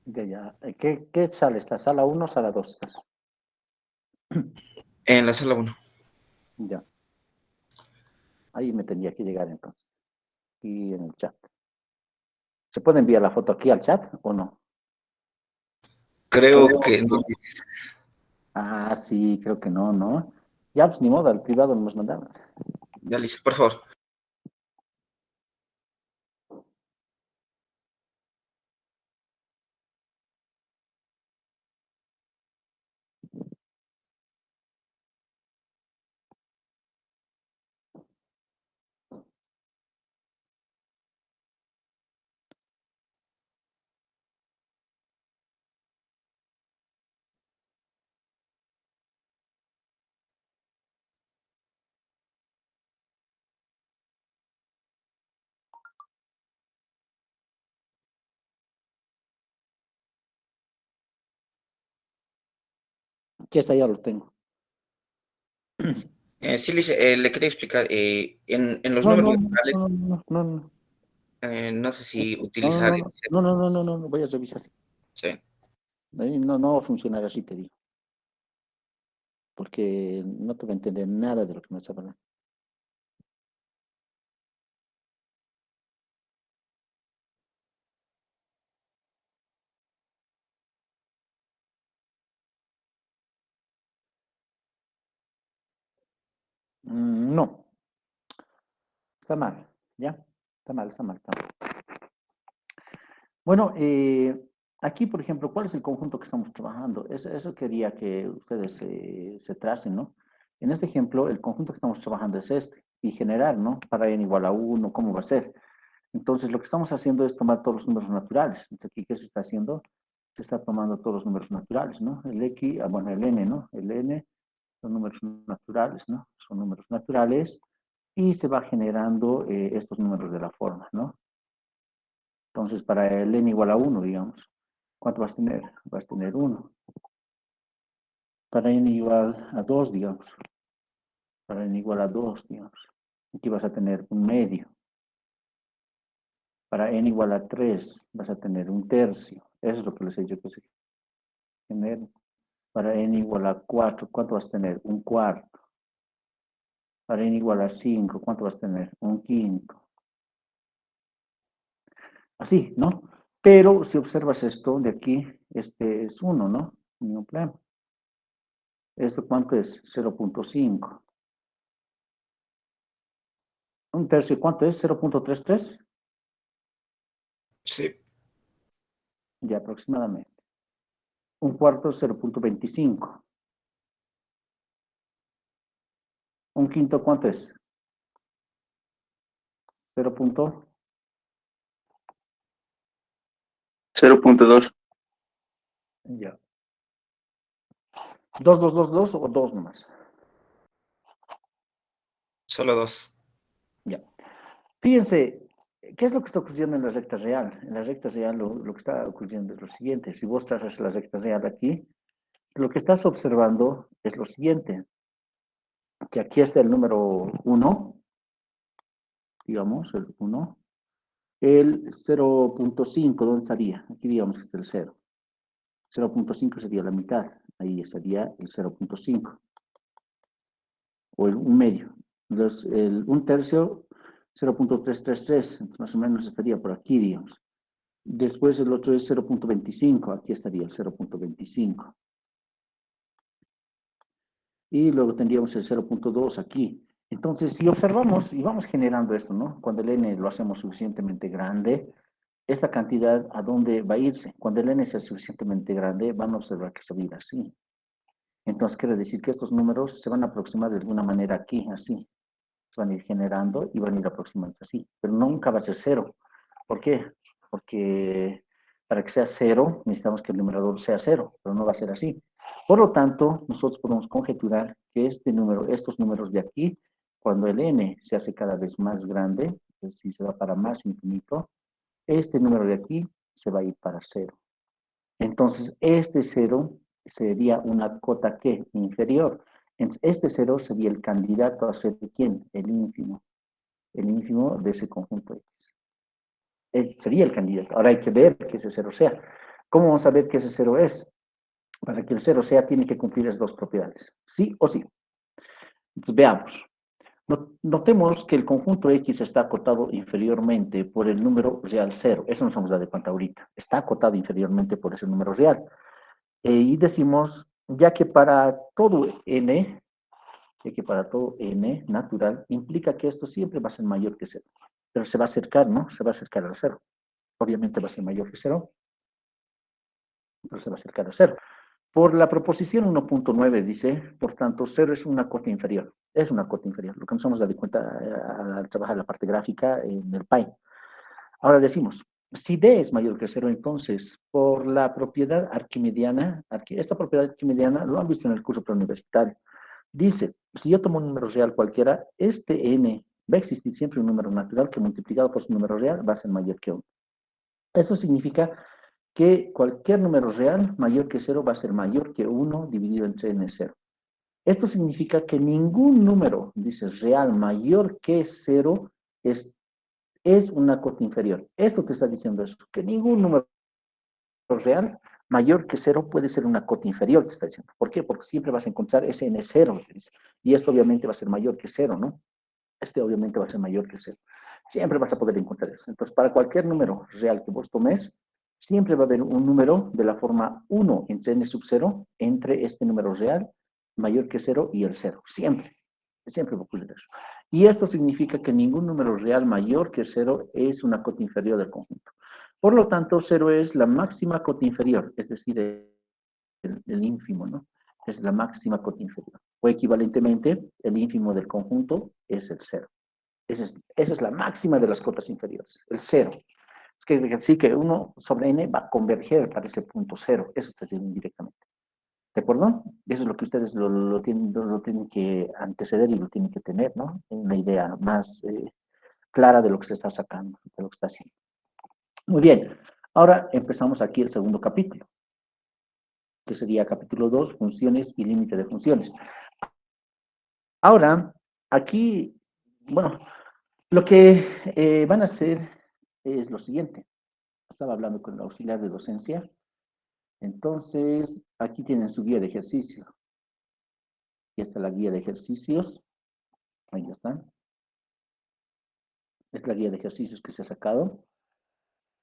Ya, ya. ¿Qué sala está? ¿Sala 1 o sala 2 estás? En la sala 1. Ya. Ahí me tendría que llegar entonces. Y en el chat. ¿Se puede enviar la foto aquí al chat o no? Creo que no. Ah, sí, creo que no, ¿no? Ya, pues ni modo, al privado nos mandaron. Ya le hice, por favor. Aquí está, ya lo tengo. Sí, le hice, le quería explicar, en los No, números no, naturales, no, no, no, no, no sé si no, utilizar no, el no, cero. no, no, no, no, no, no, voy a revisar. Sí. Ahí no, no va a funcionar así, te digo, porque no te va a entender nada de lo que me está hablando. No, está mal, ¿ya? Está mal, está mal, está mal. Bueno, aquí, por ejemplo, ¿cuál es el conjunto que estamos trabajando? Eso quería que ustedes se tracen, ¿no? En este ejemplo, el conjunto que estamos trabajando es este, y generar, ¿no? Para n igual a 1, ¿cómo va a ser? Entonces, lo que estamos haciendo es tomar todos los números naturales. Entonces, aquí, ¿qué se está haciendo? Se está tomando todos los números naturales, ¿no? El X, bueno, el N, ¿no? El N son números naturales, ¿no? Son números naturales y se va generando estos números de la forma, ¿no? Entonces, para el n igual a 1, digamos, ¿cuánto vas a tener? Vas a tener 1. Para n igual a 2, digamos. Para n igual a 2, digamos. Aquí vas a tener un medio. Para n igual a 3, vas a tener un tercio. Eso es lo que les he dicho que se genera. Para n igual a 4, ¿cuánto vas a tener? Un cuarto. Para n igual a 5, ¿cuánto vas a tener? Un quinto. Así, ¿no? Pero si observas esto de aquí, este es 1, ¿no? Ningún problema. ¿Esto cuánto es? 0.5. Un tercio, ¿cuánto es? 0.33. Sí. Ya aproximadamente. Un cuarto, 0.25. Un quinto, ¿cuánto es? 0. 0.2. Ya. 2, 2, 2, 2 o 2 nomás. Solo 2. Ya. Fíjense, ¿qué es lo que está ocurriendo en la recta real? En la recta real lo que está ocurriendo es lo siguiente. Si vos trazas la recta real aquí, lo que estás observando es lo siguiente. Que aquí está el número 1, digamos, el 1. El 0.5, ¿dónde estaría? Aquí digamos que está el 0. 0.5 sería la mitad. Ahí estaría el 0.5. O un medio. Un tercio, 0.333. Más o menos estaría por aquí, digamos. Después el otro es 0.25. Aquí estaría el 0.25. Y luego tendríamos el 0.2 aquí. Entonces, si observamos y vamos generando esto, ¿no? Cuando el n lo hacemos suficientemente grande, esta cantidad, ¿a dónde va a irse? Cuando el n sea suficientemente grande, van a observar que se va a ir así. Entonces, quiere decir que estos números se van a aproximar de alguna manera aquí, así. Se van a ir generando y van a ir aproximándose así. Pero nunca va a ser 0. ¿Por qué? Porque para que sea 0, necesitamos que el numerador sea 0, pero no va a ser así. Por lo tanto, nosotros podemos conjeturar que estos números de aquí, cuando el n se hace cada vez más grande, es decir, se va para más infinito, este número de aquí se va a ir para 0. Entonces, este 0 sería una cota ¿qué? Inferior. Entonces, este 0 sería el candidato a ser ¿quién? El ínfimo de ese conjunto X. Sería el candidato. Ahora hay que ver que ese 0 sea. ¿Cómo vamos a ver que ese 0 es? Para que el 0 sea, tiene que cumplir esas dos propiedades. ¿Sí o sí? Entonces, veamos. Notemos que el conjunto X está acotado inferiormente por el número real 0. Eso nos vamos a dar cuenta ahorita. Está acotado inferiormente por ese número real. Y decimos, ya que para todo n natural, implica que esto siempre va a ser mayor que 0. Pero se va a acercar, ¿no? Se va a acercar al 0. Obviamente va a ser mayor que 0, pero se va a acercar a 0. Por la proposición 1.9 dice, por tanto, 0 es una cota inferior. Es una cota inferior. Lo que nos vamos a dar cuenta al trabajar la parte gráfica en el PAI. Ahora decimos, si D es mayor que 0, entonces, por la propiedad arquimediana, esta propiedad arquimediana lo han visto en el curso preuniversitario, dice, si yo tomo un número real cualquiera, este n va a existir siempre un número natural que multiplicado por su número real va a ser mayor que 1. Eso significa que cualquier número real mayor que 0 va a ser mayor que 1 dividido entre n0. Esto significa que ningún número, dice, real mayor que 0 es una cota inferior. Esto te está diciendo eso, que ningún número real mayor que 0 puede ser una cota inferior, te está diciendo. ¿Por qué? Porque siempre vas a encontrar ese n0, y esto obviamente va a ser mayor que 0, ¿no? Este obviamente va a ser mayor que 0. Siempre vas a poder encontrar eso. Entonces, para cualquier número real que vos tomes, siempre va a haber un número de la forma 1 entre n sub 0, entre este número real mayor que 0 y el 0. Siempre. Siempre va a ocurrir eso. Y esto significa que ningún número real mayor que 0 es una cota inferior del conjunto. Por lo tanto, 0 es la máxima cota inferior, es decir, el ínfimo, ¿no? Es la máxima cota inferior. O equivalentemente, el ínfimo del conjunto es el 0. Esa es la máxima de las cotas inferiores, el 0. Es que sí que 1 sobre n va a converger para ese punto 0. Eso se tiene directamente. ¿De acuerdo? Eso es lo que ustedes lo tienen que anteceder y lo tienen que tener, ¿no? Una idea más clara de lo que se está sacando, de lo que está haciendo. Muy bien. Ahora empezamos aquí el segundo capítulo, que sería capítulo 2, funciones y límite de funciones. Ahora, aquí, bueno, lo que van a hacer es lo siguiente. Estaba hablando con el auxiliar de docencia. Entonces, aquí tienen su guía de ejercicio. Aquí está la guía de ejercicios. Ahí ya está. Es la guía de ejercicios que se ha sacado.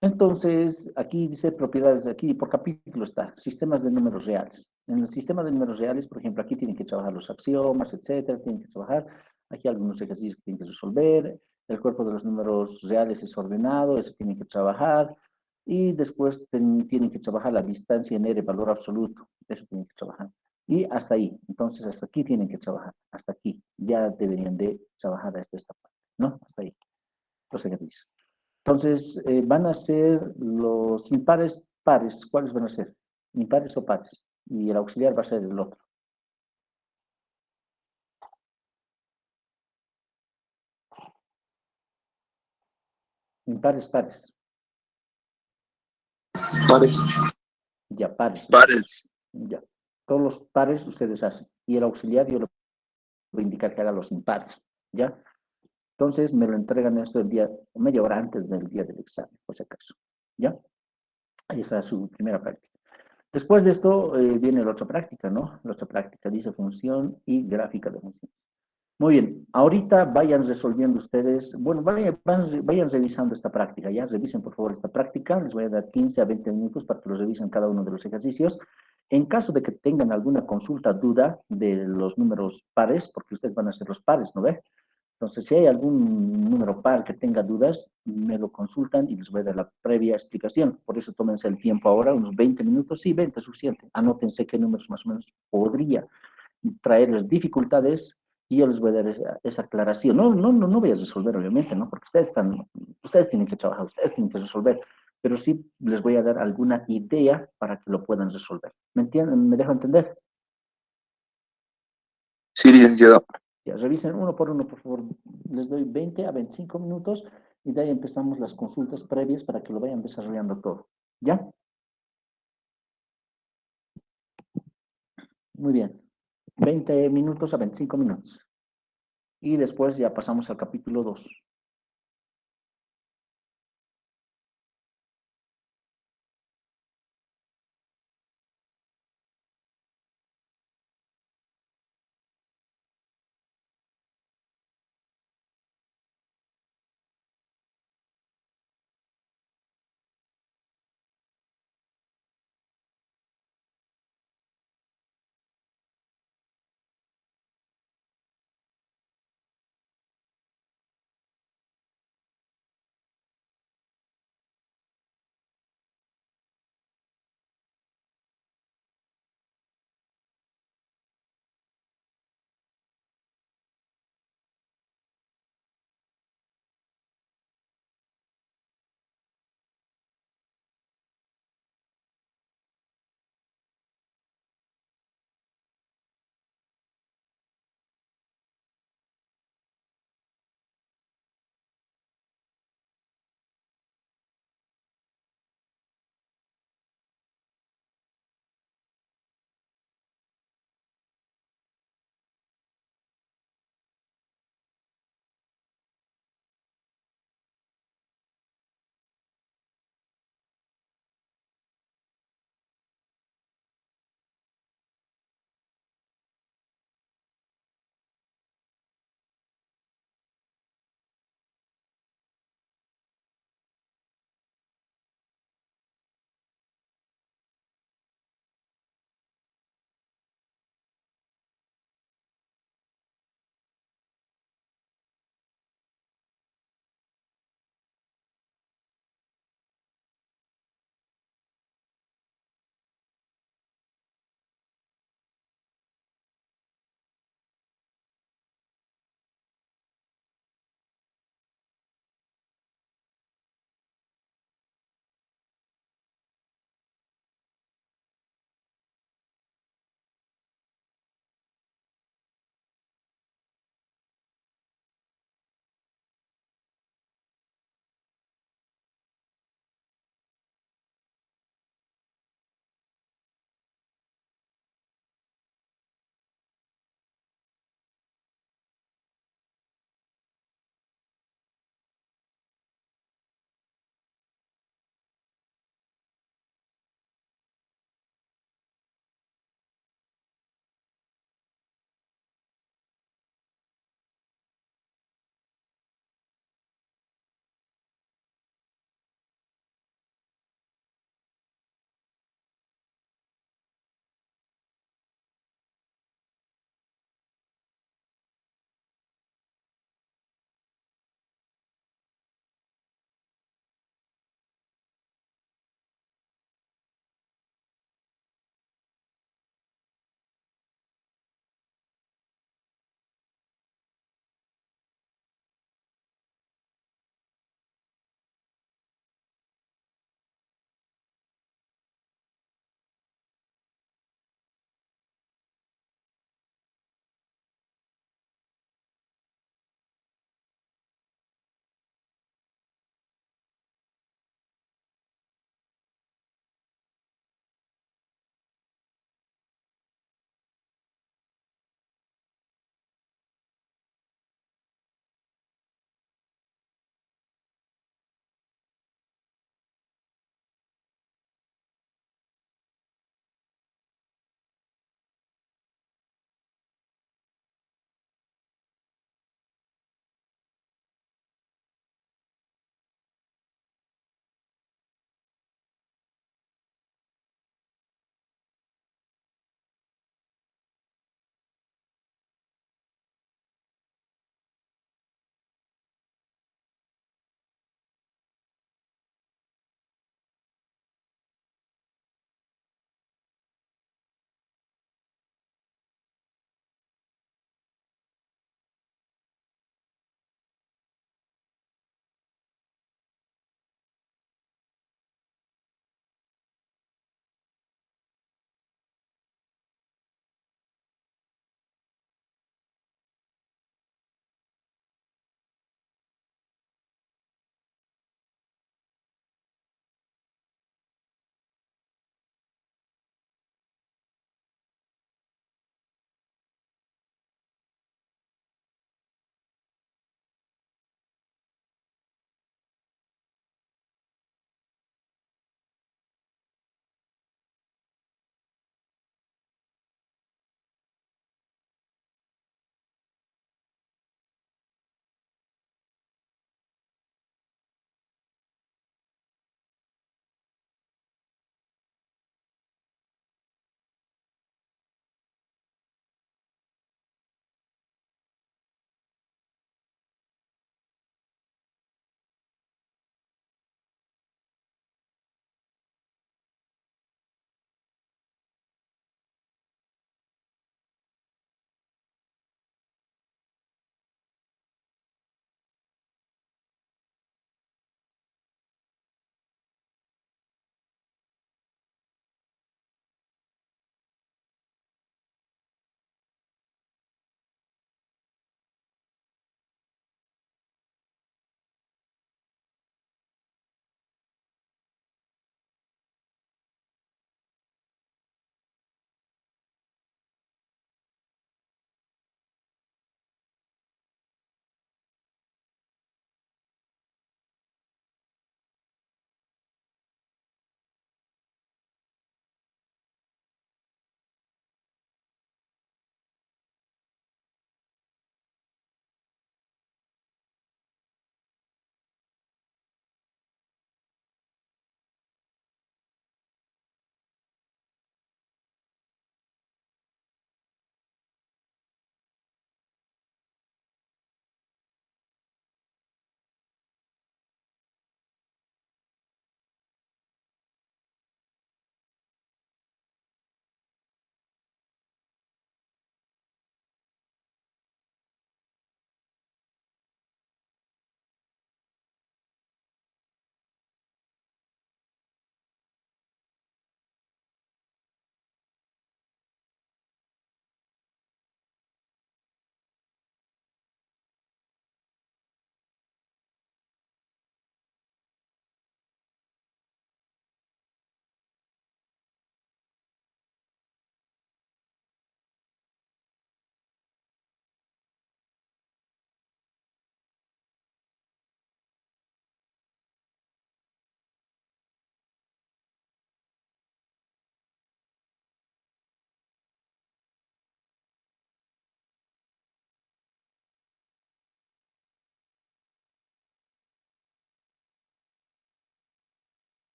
Entonces, aquí dice propiedades, aquí por capítulo está, sistemas de números reales. En el sistema de números reales, por ejemplo, aquí tienen que trabajar los axiomas, etcétera, tienen que trabajar, aquí algunos ejercicios que tienen que resolver, el cuerpo de los números reales es ordenado, eso tienen que trabajar, y después tienen que trabajar la distancia en R, valor absoluto, eso tienen que trabajar. Y hasta ahí, entonces hasta aquí tienen que trabajar, hasta aquí, ya deberían de trabajar hasta esta parte, ¿no? Hasta ahí, los ejercicios. Entonces, van a ser los impares, pares. ¿Cuáles van a ser? Impares o pares. Y el auxiliar va a ser el otro. Impares, pares. Pares. Ya, pares. Pares. Ya. Todos los pares ustedes hacen. Y el auxiliar yo le voy a indicar que haga los impares. ¿Ya? Entonces, me lo entregan esto el día, media hora antes del día del examen, por si acaso. ¿Ya? Ahí está su primera práctica. Después de esto viene la otra práctica, ¿no? La otra práctica dice función y gráfica de función. Muy bien, ahorita vayan resolviendo ustedes, bueno, vayan revisando esta práctica, ya, revisen por favor esta práctica, les voy a dar 15 a 20 minutos para que lo revisen cada uno de los ejercicios. En caso de que tengan alguna consulta, duda de los números pares, porque ustedes van a hacer los pares, ¿no ve? Entonces, si hay algún número par que tenga dudas, me lo consultan y les voy a dar la previa explicación. Por eso tómense el tiempo ahora, unos 20 minutos, sí, 20 es suficiente. Anótense qué números más o menos podría traerles dificultades y yo les voy a dar esa aclaración. No voy a resolver, obviamente, ¿no? Porque ustedes tienen que trabajar, ustedes tienen que resolver. pero sí les voy a dar alguna idea para que lo puedan resolver. ¿Me entienden? ¿Me dejo entender? Sí, licenciado. Ya, revisen uno por uno, por favor. Les doy 20 a 25 minutos y de ahí empezamos las consultas previas para que lo vayan desarrollando todo. ¿Ya? Muy bien. 20 minutos a 25 minutos. Y después ya pasamos al capítulo 2.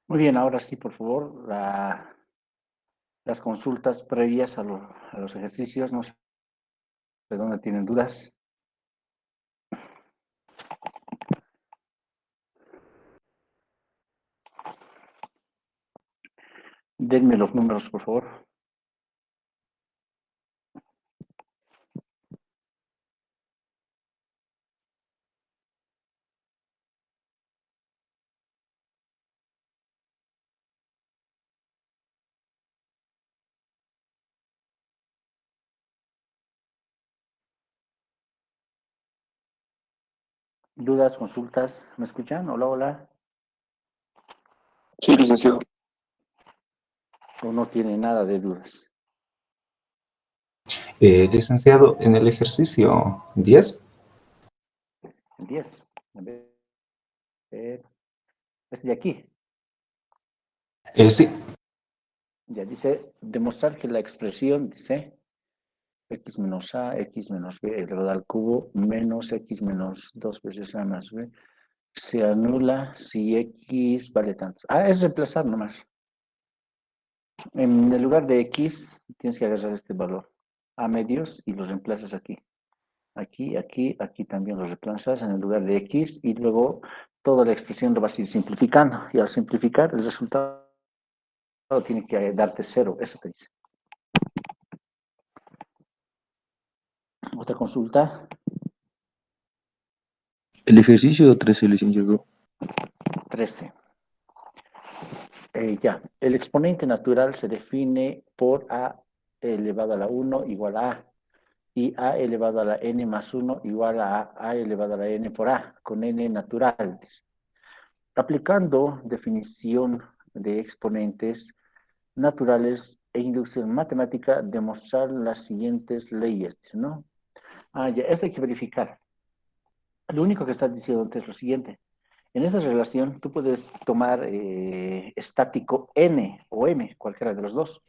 Muy bien, ahora sí, por favor, las consultas previas a los ejercicios, no sé de dónde tienen dudas. Denme los números, por favor. Dudas, consultas, ¿me escuchan? Hola, hola. Sí, licenciado. ¿O no tiene nada de dudas? Licenciado, en el ejercicio 10, 10. A ver, es de aquí. sí, Ya dice, demostrar que la expresión, dice, x menos a, x menos b elevado al cubo, menos x menos 2 veces a más b, se anula si x vale tanto. Ah, es reemplazar nomás. En el lugar de x, tienes que agarrar este valor a medios y lo reemplazas aquí. Aquí, aquí, aquí también lo reemplazas en el lugar de x y luego toda la expresión lo vas a ir simplificando. Y al simplificar, el resultado tiene que darte 0. Eso te dice. Otra consulta. El ejercicio 13, licenciado. 13. Ya, el exponente natural se define por a elevado a la 1 igual a y a elevado a la n más 1 igual a elevado a la n por a, con n naturales. Aplicando definición de exponentes naturales e inducción matemática, demostrar las siguientes leyes, ¿no? Ah, ya, esto hay que verificar. Lo único que está diciendo es lo siguiente. En esta relación, tú puedes tomar estático n o m, cualquiera de los dos.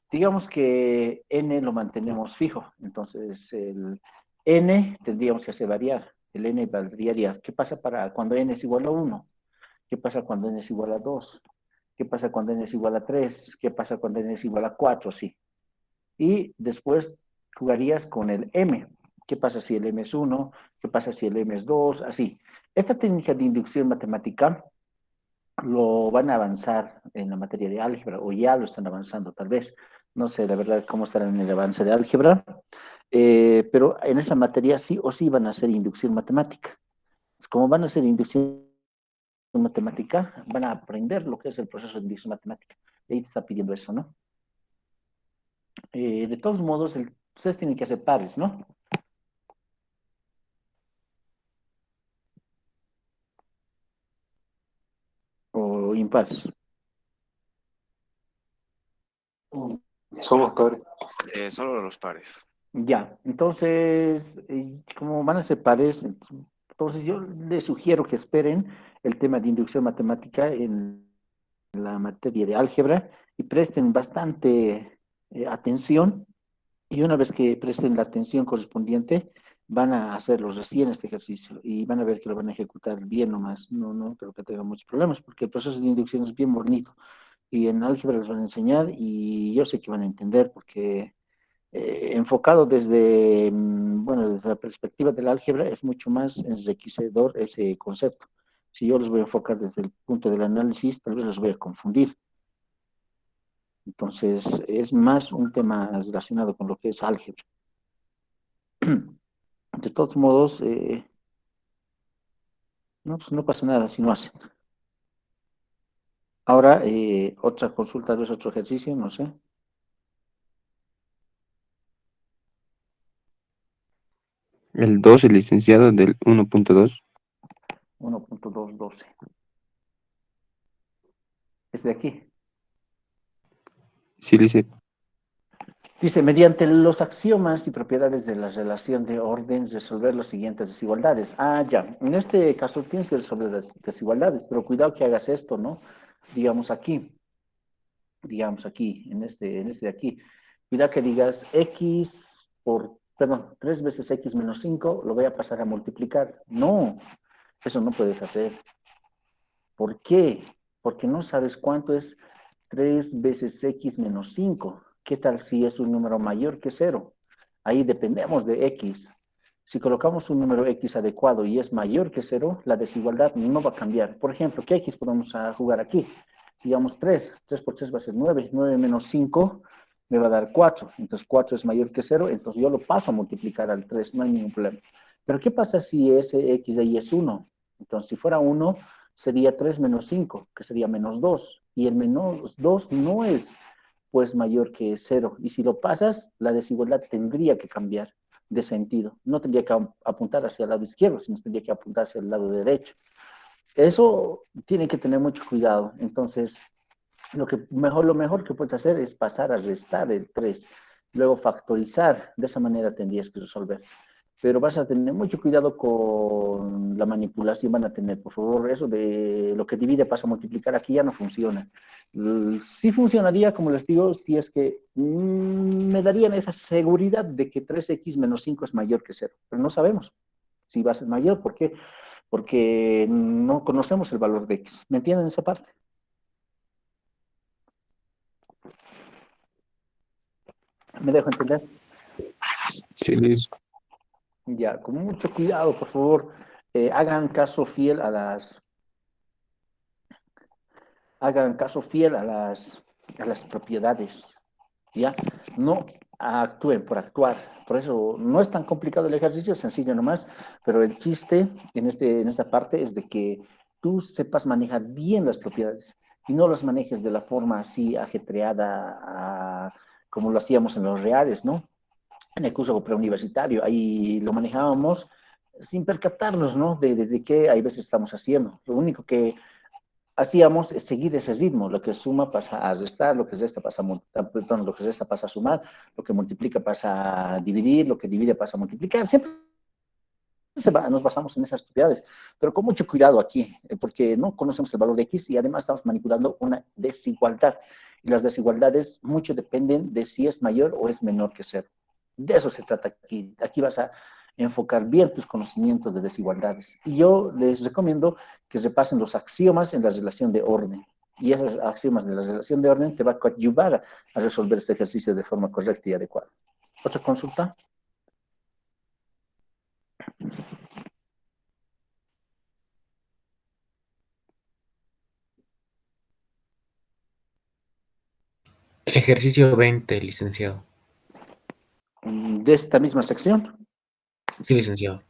Digamos que n lo mantenemos fijo, entonces el n tendríamos que hacer variar. El n variaría. ¿Qué pasa para cuando n es igual a 1? ¿Qué pasa cuando n es igual a 2? ¿Qué pasa cuando n es igual a 3? ¿Qué pasa cuando n es igual a 4? Sí. Y después jugarías con el m. ¿Qué pasa si el m es 1? ¿Qué pasa si el m es 2? Así. Esta técnica de inducción matemática lo van a avanzar en la materia de álgebra, o ya lo están avanzando tal vez. No sé, la verdad, cómo estarán en el avance de álgebra, pero en esa materia sí o sí van a hacer inducción matemática. Como van a hacer inducción matemática, van a aprender lo que es el proceso de inducción matemática. Y ahí te está pidiendo eso, ¿no? De todos modos, ustedes tienen que hacer pares, ¿no? O impares. Somos padres. Solo los pares. Ya, entonces, como van a ser pares, entonces yo les sugiero que esperen el tema de inducción matemática en la materia de álgebra y presten bastante atención. Y una vez que presten la atención correspondiente, van a hacerlo recién este ejercicio y van a ver que lo van a ejecutar bien nomás. No, no creo que tengan muchos problemas porque el proceso de inducción es bien bonito. Y en álgebra les van a enseñar y yo sé que van a entender porque enfocado desde, bueno, desde la perspectiva del álgebra es mucho más enriquecedor ese concepto. Si yo los voy a enfocar desde el punto del análisis, tal vez los voy a confundir. Entonces, es más un tema relacionado con lo que es álgebra. De todos modos, no, pues no pasa nada si no hacen. Ahora, otra consulta, tal vez otro ejercicio, no sé. El 2, el licenciado del 1.2. 1.212. Es de aquí. Sí, lice. Dice, mediante los axiomas y propiedades de la relación de orden, resolver las siguientes desigualdades. Ah, ya. En este caso tienes que resolver las desigualdades, pero cuidado que hagas esto, ¿no? Digamos aquí, en este de aquí. Cuidado que digas x por, perdón, 3 veces x menos 5, lo voy a pasar a multiplicar. No, eso no puedes hacer. ¿Por qué? porque no sabes cuánto es 3 veces x menos 5. ¿Qué tal si es un número mayor que 0? Ahí dependemos de x. Si colocamos un número x adecuado y es mayor que 0, la desigualdad no va a cambiar. Por ejemplo, ¿qué x podemos jugar aquí? Digamos 3. 3 por 3 va a ser 9. 9 menos 5 me va a dar 4. Entonces 4 es mayor que 0, entonces yo lo paso a multiplicar al 3, no hay ningún problema. Pero ¿qué pasa si ese x de ahí es 1? Entonces si fuera 1, sería 3 menos 5, que sería menos 2. Y el menos 2 no es pues mayor que 0. Y si lo pasas, la desigualdad tendría que cambiar de sentido. No tendría que apuntar hacia el lado izquierdo, sino tendría que apuntar hacia el lado derecho. Eso tiene que tener mucho cuidado. Entonces, lo mejor que puedes hacer es pasar a restar el 3, luego factorizar. De esa manera tendrías que resolver. Pero vas a tener mucho cuidado con la manipulación, van a tener, por favor, eso de lo que divide pasa a multiplicar, aquí ya no funciona. Sí funcionaría, como les digo, si es que me darían esa seguridad de que 3x menos 5 es mayor que 0, pero no sabemos si va a ser mayor, ¿por qué? Porque no conocemos el valor de x. ¿Me entienden esa parte? ¿Me dejo entender? Sí, listo. Ya, con mucho cuidado, por favor, hagan caso fiel a las propiedades, ¿ya? No actúen por actuar. Por eso no es tan complicado el ejercicio, es sencillo nomás, pero el chiste en esta parte es de que tú sepas manejar bien las propiedades y no las manejes de la forma así ajetreada como lo hacíamos en los reales, ¿no? En el curso preuniversitario, ahí lo manejábamos sin percatarnos, ¿no? De qué hay veces estamos haciendo. Lo único que hacíamos es seguir ese ritmo. Lo que suma pasa a restar, lo que resta pasa a perdón, lo que resta pasa a sumar, lo que multiplica pasa a dividir, lo que divide pasa a multiplicar. Siempre nos basamos en esas propiedades, pero con mucho cuidado aquí, porque no conocemos el valor de X y además estamos manipulando una desigualdad. Y las desigualdades mucho dependen de si es mayor o es menor que 0. De eso se trata aquí. Aquí vas a enfocar bien tus conocimientos de desigualdades. Y yo les recomiendo que repasen los axiomas en la relación de orden. Y esos axiomas de la relación de orden te van a ayudar a resolver este ejercicio de forma correcta y adecuada. ¿Otra consulta? El ejercicio 20, licenciado. De esta misma sección. Sí, licenciado.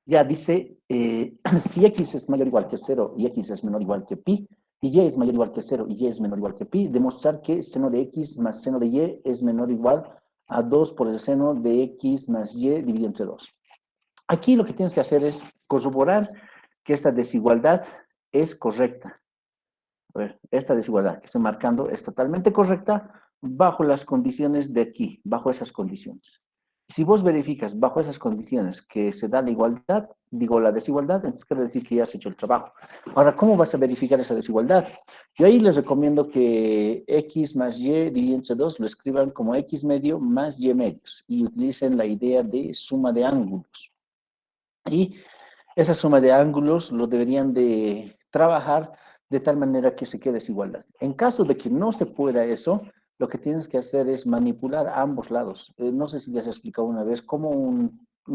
Ya dice, si x es mayor o igual que 0 y x es menor o igual que pi, y y es mayor o igual que 0 y y es menor o igual que pi, demostrar que seno de x más seno de y es menor o igual a 2 por el seno de x más y dividido entre 2. Aquí lo que tienes que hacer es corroborar que esta desigualdad es correcta. A ver, esta desigualdad que estoy marcando es totalmente correcta bajo las condiciones de aquí, bajo esas condiciones. Si vos verificas bajo esas condiciones que se da la igualdad, digo la desigualdad, entonces quiere decir que ya has hecho el trabajo. Ahora, ¿cómo vas a verificar esa desigualdad? Yo ahí les recomiendo que x más y dividido entre 2 lo escriban como x medio más y medios y utilicen la idea de suma de ángulos. Y esa suma de ángulos lo deberían de trabajar de tal manera que se quede desigualdad. En caso de que no se pueda eso, lo que tienes que hacer es manipular a ambos lados. No sé si ya se explicó una vez cómo una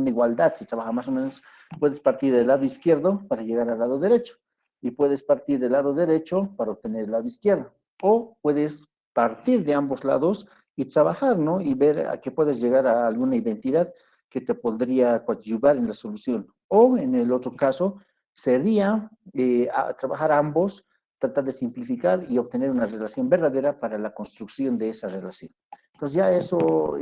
igualdad, si trabaja más o menos, puedes partir del lado izquierdo para llegar al lado derecho y puedes partir del lado derecho para obtener el lado izquierdo. O puedes partir de ambos lados y trabajar, ¿no? Y ver a qué puedes llegar a alguna identidad que te podría coadyuvar en la solución. O en el otro caso, sería trabajar ambos, tratar de simplificar y obtener una relación verdadera para la construcción de esa relación. Entonces ya eso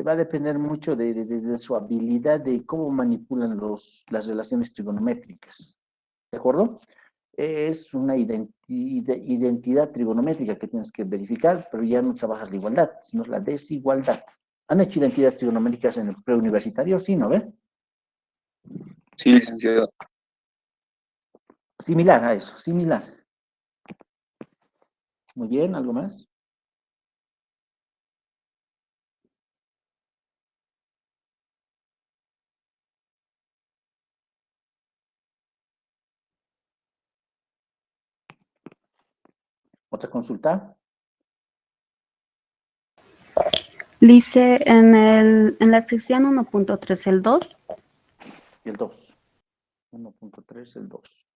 va a depender mucho de su habilidad de cómo manipulan las relaciones trigonométricas. ¿De acuerdo? Es una identidad trigonométrica que tienes que verificar, pero ya no trabajas la igualdad, sino la desigualdad. ¿Han hecho identidades trigonométricas en el preuniversitario? Sí, ¿no ve? Sí, licenciado. Similar a eso, similar. Muy bien, ¿algo más? ¿Otra consulta? Dice en la sección 1.3 el 2. El 2. 1.3, el 2.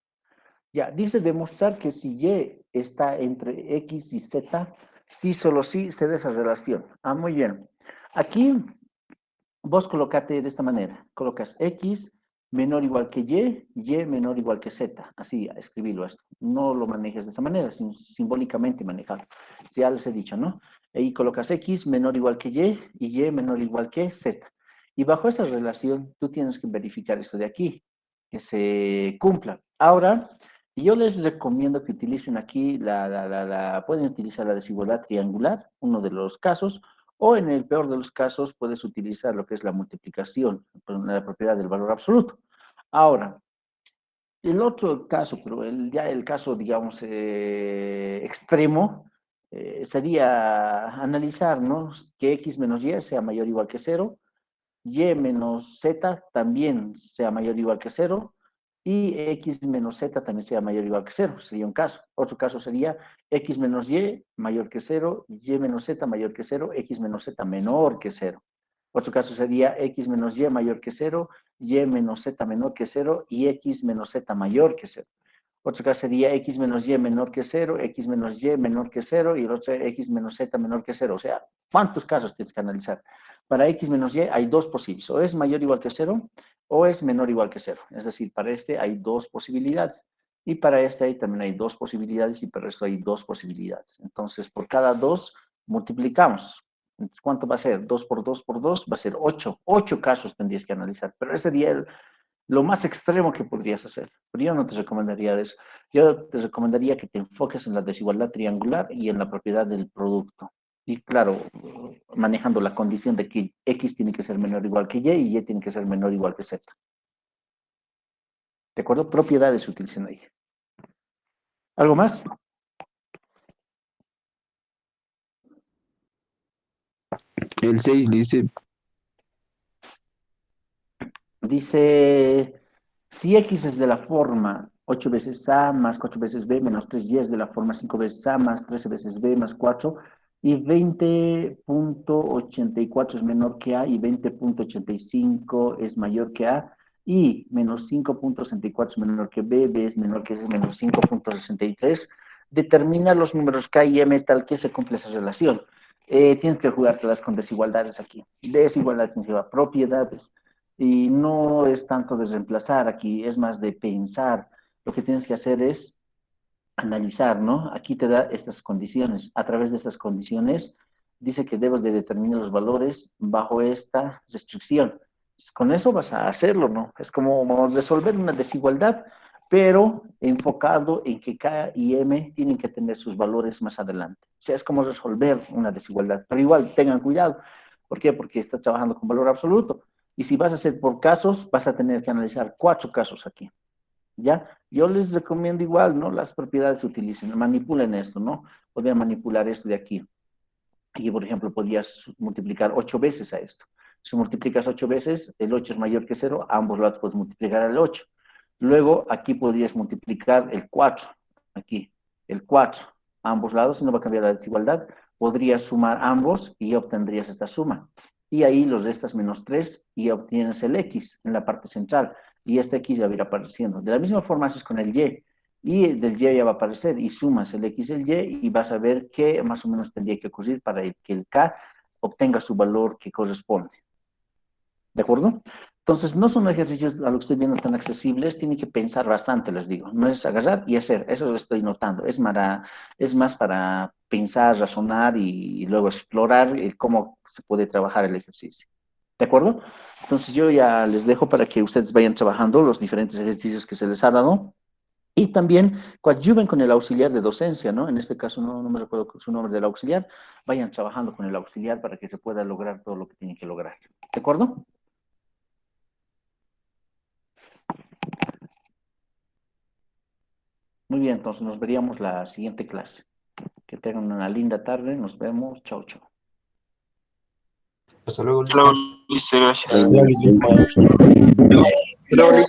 Ya, dice demostrar que si Y está entre X y Z, sí, solo sí se da esa relación. Ah, muy bien. Aquí vos colocate de esta manera. Colocas X menor o igual que Y menor o igual que Z. Así, escribirlo esto. No lo manejes de esa manera, sino simbólicamente manejarlo. Ya les he dicho, ¿no? Ahí colocas X menor o igual que y Y menor o igual que Z. Y bajo esa relación, tú tienes que verificar esto de aquí, que se cumpla. Ahora, yo les recomiendo que utilicen aquí pueden utilizar la desigualdad triangular, uno de los casos, o en el peor de los casos puedes utilizar lo que es la multiplicación, la propiedad del valor absoluto. Ahora, el otro caso, pero ya el caso, digamos, extremo, sería analizar, ¿no? Que X menos Y sea mayor o igual que 0, Y menos Z también sea mayor o igual que 0, y X menos Z también sea mayor o igual que 0. Sería un caso. Otro caso sería X menos Y mayor que 0, Y menos Z mayor que 0, X menos Z menor que 0. Otro caso sería X menos Y mayor que 0, Y menos Z menor que 0 y X menos Z mayor que 0. Otro caso sería X menos Y menor que 0, X menos Y menor que 0 y el otro X menos Z menor que 0. O sea, ¿cuántos casos tienes que analizar? Para X menos Y hay dos posibles. O es mayor o igual que 0 o es menor o igual que 0. Es decir, para este hay dos posibilidades. Y para este también hay dos posibilidades y para esto hay dos posibilidades. Entonces, por cada dos multiplicamos. Entonces, ¿cuánto va a ser? 2 por 2 por 2 va a ser 8. 8 casos tendrías que analizar. Pero ese sería lo más extremo que podrías hacer. Pero yo no te recomendaría eso. Yo te recomendaría que te enfoques en la desigualdad triangular y en la propiedad del producto. Y claro, manejando la condición de que X tiene que ser menor o igual que Y tiene que ser menor o igual que Z. ¿De acuerdo? Propiedades se utilizan ahí. ¿Algo más? El 6 dice, Dice, si X es de la forma 8 veces A más 4 veces B menos 3Y es de la forma 5 veces A más 13 veces B más 4 y 20.84 es menor que A y 20.85 es mayor que A y menos 5.64 es menor que B, B es menor que menos 5.63, determina los números K y M tal que se cumple esa relación. Tienes que jugártelas con desigualdades aquí. Desigualdades significa propiedades. Y no es tanto de reemplazar aquí, es más de pensar. Lo que tienes que hacer es analizar, ¿no? Aquí te da estas condiciones. A través de estas condiciones, dice que debes de determinar los valores bajo esta restricción. Con eso vas a hacerlo, ¿no? Es como resolver una desigualdad, pero enfocado en que K y M tienen que tener sus valores más adelante. O sea, es como resolver una desigualdad. Pero igual, tengan cuidado. ¿Por qué? Porque estás trabajando con valor absoluto. Y si vas a hacer por casos, vas a tener que analizar 4 casos aquí. ¿Ya? Yo les recomiendo igual, ¿no? Las propiedades se utilicen, manipulen esto, ¿no? Podrían manipular esto de aquí. Aquí, por ejemplo, podrías multiplicar 8 veces a esto. Si multiplicas 8 veces, el 8 es mayor que 0, a ambos lados puedes multiplicar el 8. Luego, aquí podrías multiplicar el 4. Aquí, el 4. A ambos lados, no va a cambiar la desigualdad. Podrías sumar ambos y obtendrías esta suma. Y ahí los restas menos 3 y obtienes el X en la parte central. Y este X ya va a ir apareciendo. De la misma forma haces con el Y. Y del Y ya va a aparecer y sumas el X y el Y y vas a ver qué más o menos tendría que ocurrir para que el K obtenga su valor que corresponde. ¿De acuerdo? Entonces, no son ejercicios a lo que estoy viendo tan accesibles, tienen que pensar bastante, les digo. No es agarrar y hacer, eso lo estoy notando. Es más para pensar, razonar y luego explorar cómo se puede trabajar el ejercicio. ¿De acuerdo? Entonces, yo ya les dejo para que ustedes vayan trabajando los diferentes ejercicios que se les ha dado. Y también coadyuven con el auxiliar de docencia, ¿no? En este caso no me recuerdo su nombre del auxiliar. Vayan trabajando con el auxiliar para que se pueda lograr todo lo que tienen que lograr. ¿De acuerdo? Muy bien, entonces nos veríamos la siguiente clase. Que tengan una linda tarde. Nos vemos. Chao, chao. Hasta luego, Hasta luego, listo. Lice, gracias. Hola, licenciado. Luego dice